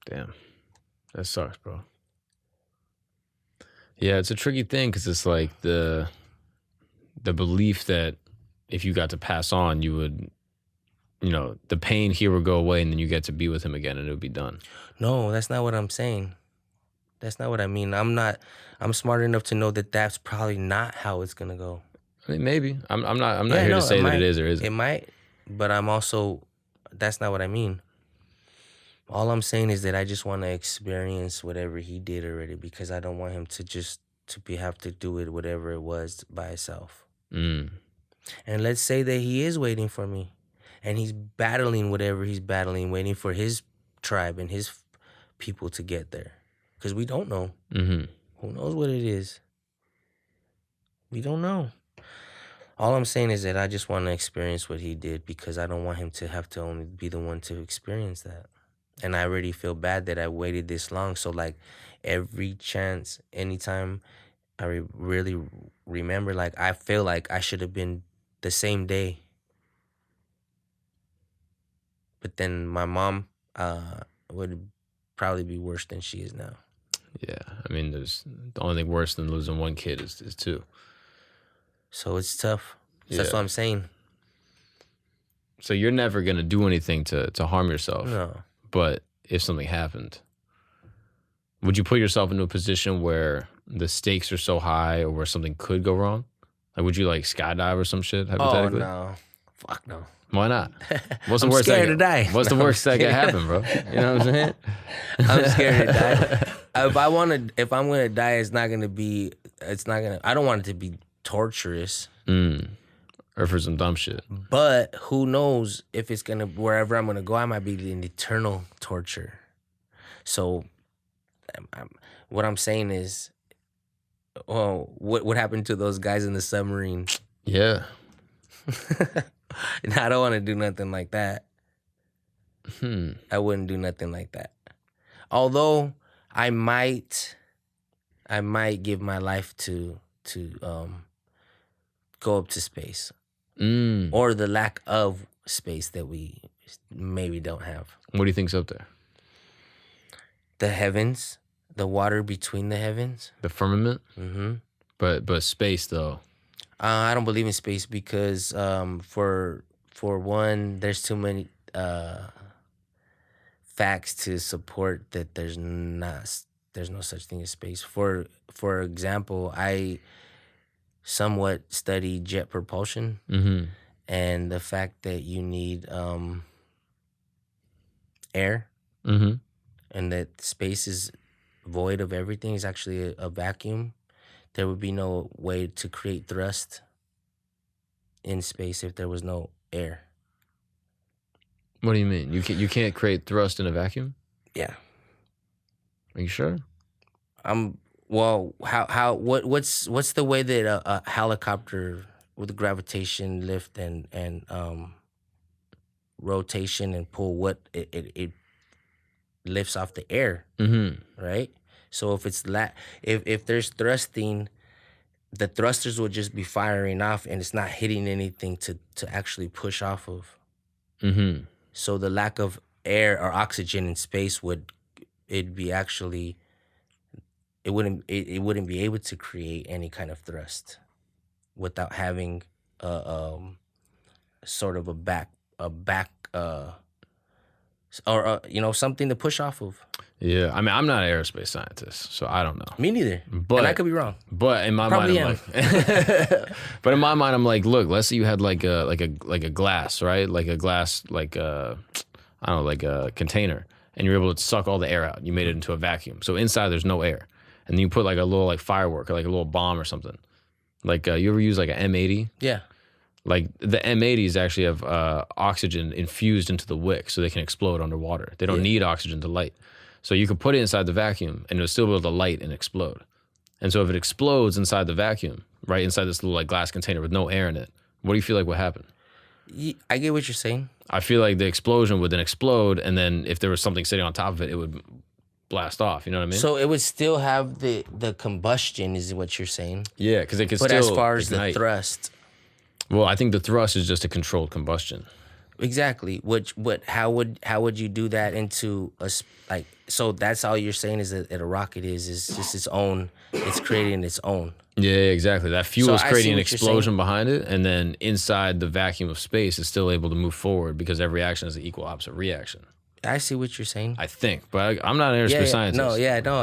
Damn. That sucks, bro. Yeah, it's a tricky thing because it's like the belief that if you got to pass on, you would, the pain here would go away and then you get to be with him again and it would be done. No, that's not what I'm saying. That's not what I mean. I'm smart enough to know that that's probably not how it's gonna go. I mean, maybe. I'm not here to say that it is or isn't. It might, but that's not what I mean. All I'm saying is that I just want to experience whatever he did already, because I don't want him to have to do it, whatever it was, by himself. Mm. And let's say that he is waiting for me, and he's battling whatever he's battling, waiting for his tribe and his people to get there. Because we don't know. Mm-hmm. Who knows what it is? We don't know. All I'm saying is that I just want to experience what he did, because I don't want him to have to only be the one to experience that. And I already feel bad that I waited this long. So, like, every chance, anytime I really remember, like, I feel like I should have been the same day. But then my mom would probably be worse than she is now. Yeah, I mean, there's the only thing worse than losing one kid is two. So it's tough. So Yeah. that's what I'm saying. So you're never gonna do anything to harm yourself. No. But if something happened, would you put yourself into a position where the stakes are so high or where something could go wrong? Like, would you like skydive or some shit, hypothetically? Oh, no. Fuck no. Why not? What's the I'm worst scared to die. What's the No, worst that could happen, bro? You know what I'm saying? I'm scared to die. If I'm gonna die, I don't want it to be torturous. Or for some dumb shit. But who knows if it's gonna, wherever I'm gonna go, I might be in eternal torture. So, what I'm saying is, what happened to those guys in the submarine? Yeah. I don't want to do nothing like that. I wouldn't do nothing like that. Although I might give my life to go up to space, or the lack of space that we maybe don't have. What do you think's up there? The heavens, the water between the heavens, the firmament. Mm-hmm. But space though. I don't believe in space because for one, there's too many facts to support that there's no such thing as space. For example, I somewhat study jet propulsion, and the fact that you need air, and that space is void of everything, is actually a vacuum. There would be no way to create thrust in space if there was no air. What do you mean? You can't create thrust in a vacuum? Yeah. Are you sure? Well, what's the way that a helicopter with gravitation, lift, and rotation and pull, what it lifts off the air, right? So if it's if there's thrusting the thrusters will just be firing off, and it's not hitting anything to actually push off of. Mm-hmm. So the lack of air or oxygen in space it'd be actually it wouldn't be able to create any kind of thrust without having sort of a back or something to push off of. Yeah, I mean, I'm not an aerospace scientist, so I don't know. Me neither. But and I could be wrong. But in my Probably mind, but in my mind, I'm like, look, let's say you had like a glass, right? Like a glass, like I don't know, like a container, and you're able to suck all the air out. You made it into a vacuum. So inside there's no air, and then you put like a little like firework or like a little bomb or something. Like you ever use like an M80? Yeah. Like the M80s actually have oxygen infused into the wick, so they can explode underwater. They don't need oxygen to light. So you could put it inside the vacuum, and it'll still be able to light and explode. And so if it explodes inside the vacuum, right inside this little like glass container with no air in it, what do you feel like would happen? I get what you're saying. I feel like the explosion would then explode, and then if there was something sitting on top of it, it would blast off. You know what I mean? So it would still have the combustion, is what you're saying. Yeah, because it could but still. But as far as ignite. the thrust, well, I think the thrust is just a controlled combustion. Exactly. How would you do that into a like? So that's all you're saying is that a rocket is just its own. It's creating its own. Yeah, exactly. That fuel So is I see creating an what you're saying. explosion behind it, and then inside the vacuum of space is still able to move forward because every action is an equal opposite reaction. I see what you're saying. I think, but I'm not an aerospace scientist. No,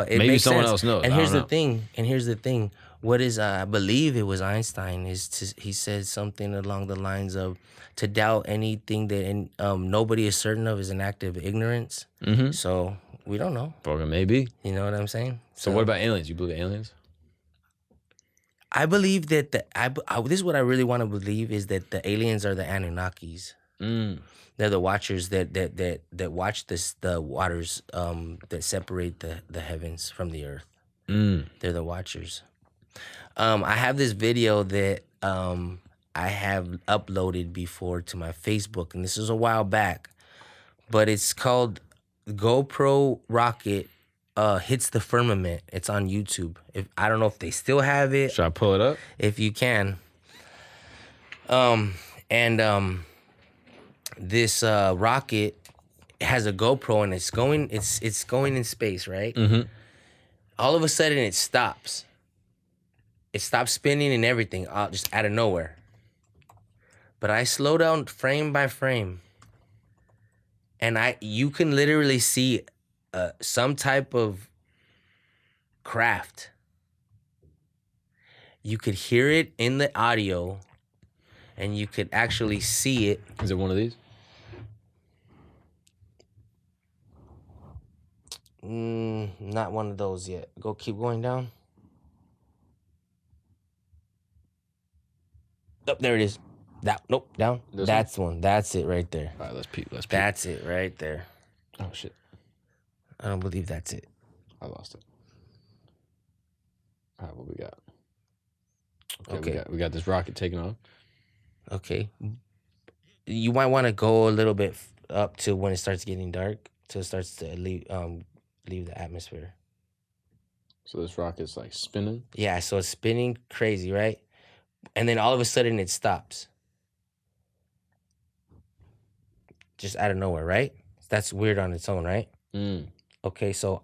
it Maybe makes someone sense. else knows. And I here's don't the know. thing. What is I believe it was Einstein he said something along the lines of to doubt anything that nobody is certain of is an act of ignorance. Mm-hmm. So we don't know. Fucking maybe. You know what I'm saying? So what about aliens? You believe in aliens? I believe that this is what I really want to believe is that the aliens are the Anunnakis. Mm. They're the watchers that watch the waters that separate the heavens from the earth. Mm. They're the watchers. I have this video that I have uploaded before to my Facebook, and this was a while back, but it's called GoPro Rocket Hits the Firmament. It's on YouTube. I don't know if they still have it. Should I pull it up? If you can. This rocket has a GoPro and it's going in space, right? Mm-hmm. All of a sudden it stops. It stops spinning and everything, just out of nowhere. But I slow down frame by frame, and you can literally see some type of craft. You could hear it in the audio, and you could actually see it. Is it one of these? Not one of those yet. Keep going down. Oh, there it is. Nope, down. That's one. That's it right there. All right, let's peep. That's it right there. Oh, shit. I don't believe that's it. I lost it. All right, what we got? Okay. We got this rocket taking off. Okay. You might want to go a little bit up to when it starts getting dark, till it starts to leave the atmosphere. So this rocket's like spinning? Yeah, so it's spinning crazy, right? And then all of a sudden it stops. Just out of nowhere, right? That's weird on its own, right? Mm. Okay, so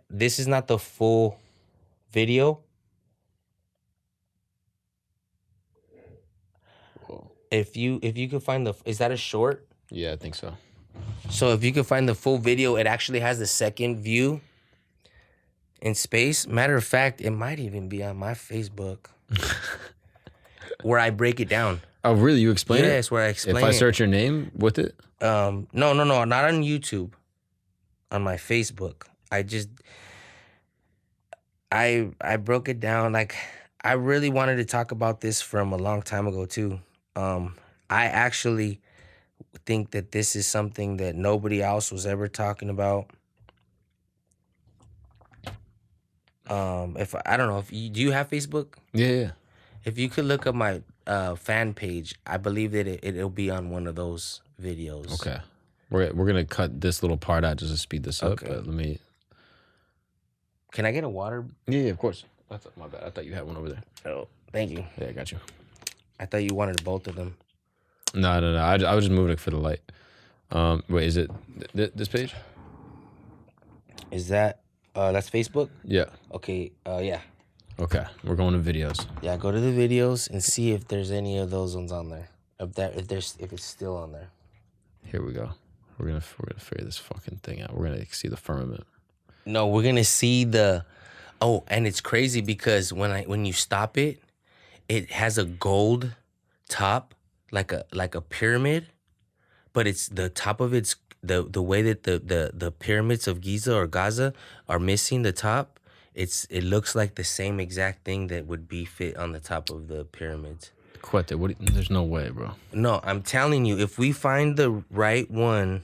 this is not the full video. Whoa. If you could find is that a short? Yeah, I think so. So if you could find the full video, it actually has the second view in space. Matter of fact, it might even be on my Facebook where I break it down. Oh, really? You explain it? Yes, where I explain it. If I search your name with it? No, not on YouTube. On my Facebook. I broke it down. Like, I really wanted to talk about this from a long time ago too. I actually think that this is something that nobody else was ever talking about. I don't know if do you have Facebook? Yeah. If you could look up my fan page, I believe that it'll be on one of those videos. Okay. We're gonna cut this little part out just to speed this up. Okay. But let me. Can I get a water? Yeah, of course. My bad. I thought you had one over there. Oh, Thank you. Yeah, I got you. I thought you wanted both of them. No. I was just moving it for the light. Wait, is it this page? Is that that's Facebook? Yeah. Okay. Yeah. Okay, we're going to videos. Yeah. Go to the videos and see if there's any of those ones on there. If it's still on there. Here we go. We're gonna figure this fucking thing out. We're gonna see the firmament. No, we're gonna see the. Oh, and it's crazy because when you stop it, it has a gold top, like a pyramid, but it's the top of it's the way that the pyramids of Giza or Gaza are missing the top. It looks like the same exact thing that would be fit on the top of the pyramids. Cuete, there's no way, bro. No, I'm telling you, if we find the right one,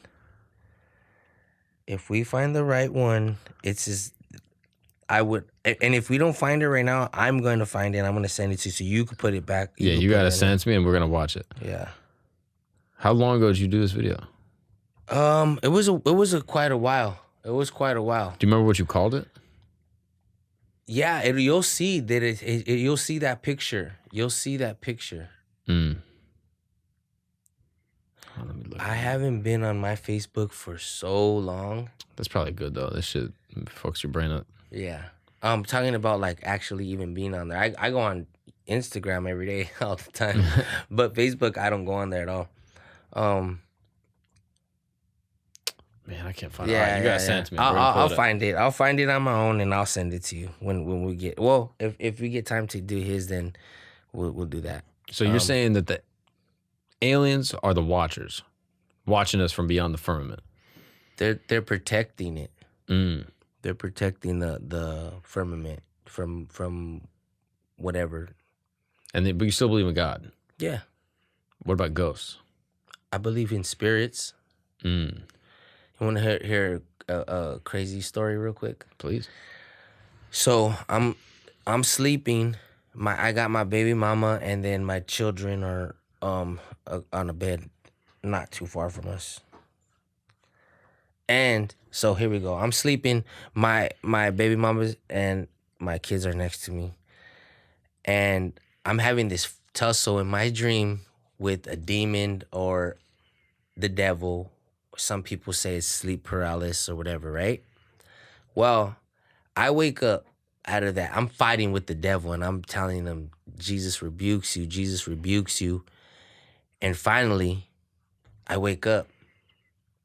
it's just I would, and if we don't find it right now, I'm going to find it. I'm going to send it to you so you could put it back. Yeah, you gotta send it to me, and we're gonna watch it. Yeah. How long ago did you do this video? It was quite a while. It was quite a while. Do you remember what you called it? Yeah, you'll see that you'll see that picture. You'll see that picture. Oh, let me look. I haven't been on my Facebook for so long. That's probably good though. This shit fucks your brain up. Yeah. I'm talking about like actually even being on there. I go on Instagram every day all the time. But Facebook, I don't go on there at all. Man, I can't find it. Yeah, All right, you gotta send it to me. I'll find it. I'll find it on my own and I'll send it to you when we get. Well, if we get time to do his, then we'll do that. So you're saying that the aliens are the watchers, watching us from beyond the firmament. They're protecting it. Mm. They're protecting the firmament from whatever. But you still believe in God? Yeah. What about ghosts? I believe in spirits. Mm. You want to hear a crazy story real quick? Please. So I'm sleeping. I got my baby mama and then my children are on a bed not too far from us. And so here we go. I'm sleeping. My baby mama and my kids are next to me. And I'm having this tussle in my dream with a demon or the devil. Some people say it's sleep paralysis or whatever, right? Well, I wake up out of that. I'm fighting with the devil and I'm telling them, Jesus rebukes you, Jesus rebukes you. And finally, I wake up.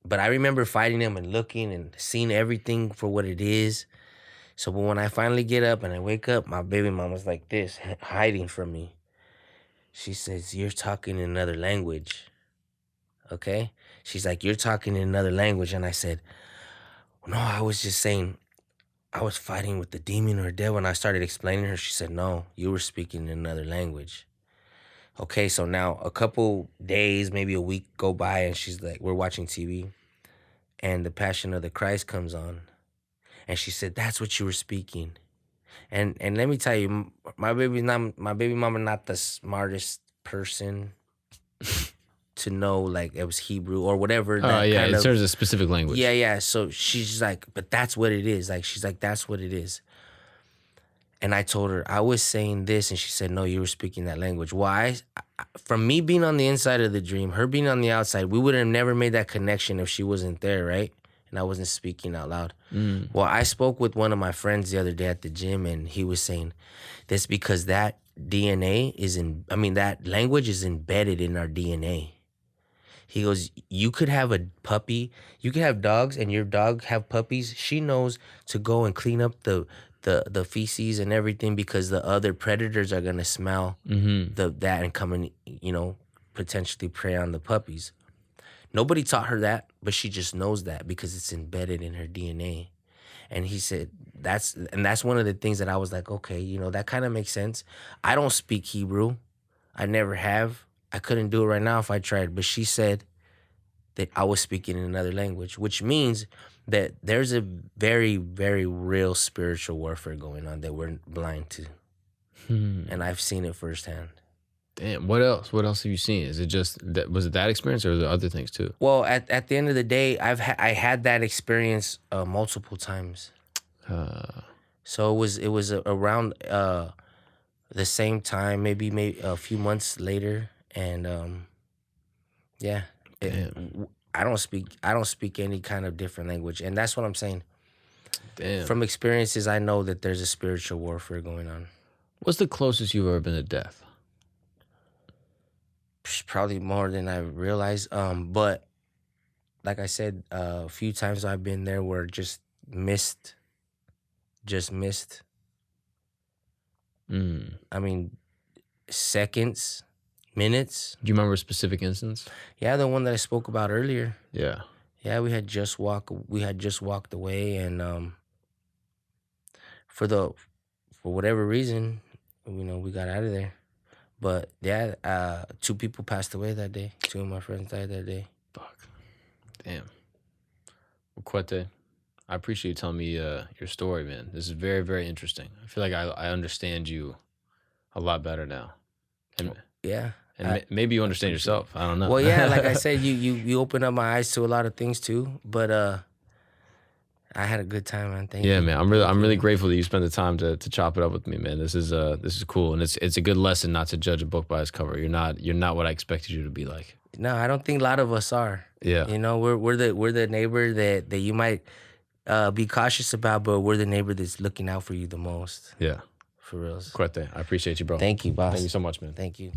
But I remember fighting him and looking and seeing everything for what it is. So but when I finally get up and I wake up, my baby mama's like this, hiding from me. She says, you're talking in another language. Okay? She's like, you're talking in another language. And I said, no, I was just saying, I was fighting with the demon or devil. And I started explaining to her. She said, no, you were speaking in another language. Okay, so now a couple days, maybe a week go by, and she's like, we're watching TV, and the Passion of the Christ comes on. And she said, that's what you were speaking. And let me tell you, my baby mama not the smartest person to know like it was Hebrew or whatever. Oh, yeah, in terms of specific language. Yeah. So she's like, but that's what it is. Like, she's like, that's what it is. And I told her, I was saying this, and she said, no, you were speaking that language. Why? From me being on the inside of the dream, her being on the outside, we would have never made that connection if she wasn't there, right? And I wasn't speaking out loud. Well, I spoke with one of my friends the other day at the gym, and he was saying, that's because that DNA that language is embedded in our DNA. He goes, you could have a puppy, you could have dogs, and your dog have puppies. She knows to go and clean up the feces and everything because the other predators are gonna smell that and come and potentially prey on the puppies. Nobody taught her that, but she just knows that because it's embedded in her DNA. And he said that's one of the things that I was like, okay, that kind of makes sense. I don't speak Hebrew. I never have. I couldn't do it right now if I tried. But she said that I was speaking in another language, which means that there's a very, very real spiritual warfare going on that we're blind to. And I've seen it firsthand. Damn, what else? What else have you seen? Is it just that? Was it that experience, or are there other things too? Well, at the end of the day, I had that experience multiple times. So it was around the same time, maybe a few months later, and yeah, Damn. I don't speak any kind of different language, and that's what I'm saying. Damn. From experiences, I know that there's a spiritual warfare going on. What's the closest you've ever been to death? Probably more than I realized. But like I said, a few times I've been there where missed, just missed. Mm. I mean, seconds, minutes. Do you remember a specific instance? Yeah, the one that I spoke about earlier. Yeah. Yeah, we had just walked away, and for the for whatever reason, we got out of there. But yeah, two people passed away that day. Two of my friends died that day. Fuck. Damn. Well, Cuete, I appreciate you telling me your story, man. This is very, very interesting. I feel like I understand you a lot better now, and Yeah. maybe you understand yourself. I don't know. Well, yeah, like I said, you open up my eyes to a lot of things too. But I had a good time, man. Thank Yeah, you. man. I'm really grateful that you spent the time to chop it up with me, man. This is cool, and it's a good lesson not to judge a book by its cover. You're not what I expected you to be like. No, I don't think a lot of us are. Yeah. We're the neighbor that you might be cautious about, but we're the neighbor that's looking out for you the most. Yeah. For reals. Cuete, I appreciate you, bro. Thank you, boss. Thank you so much, man. Thank you.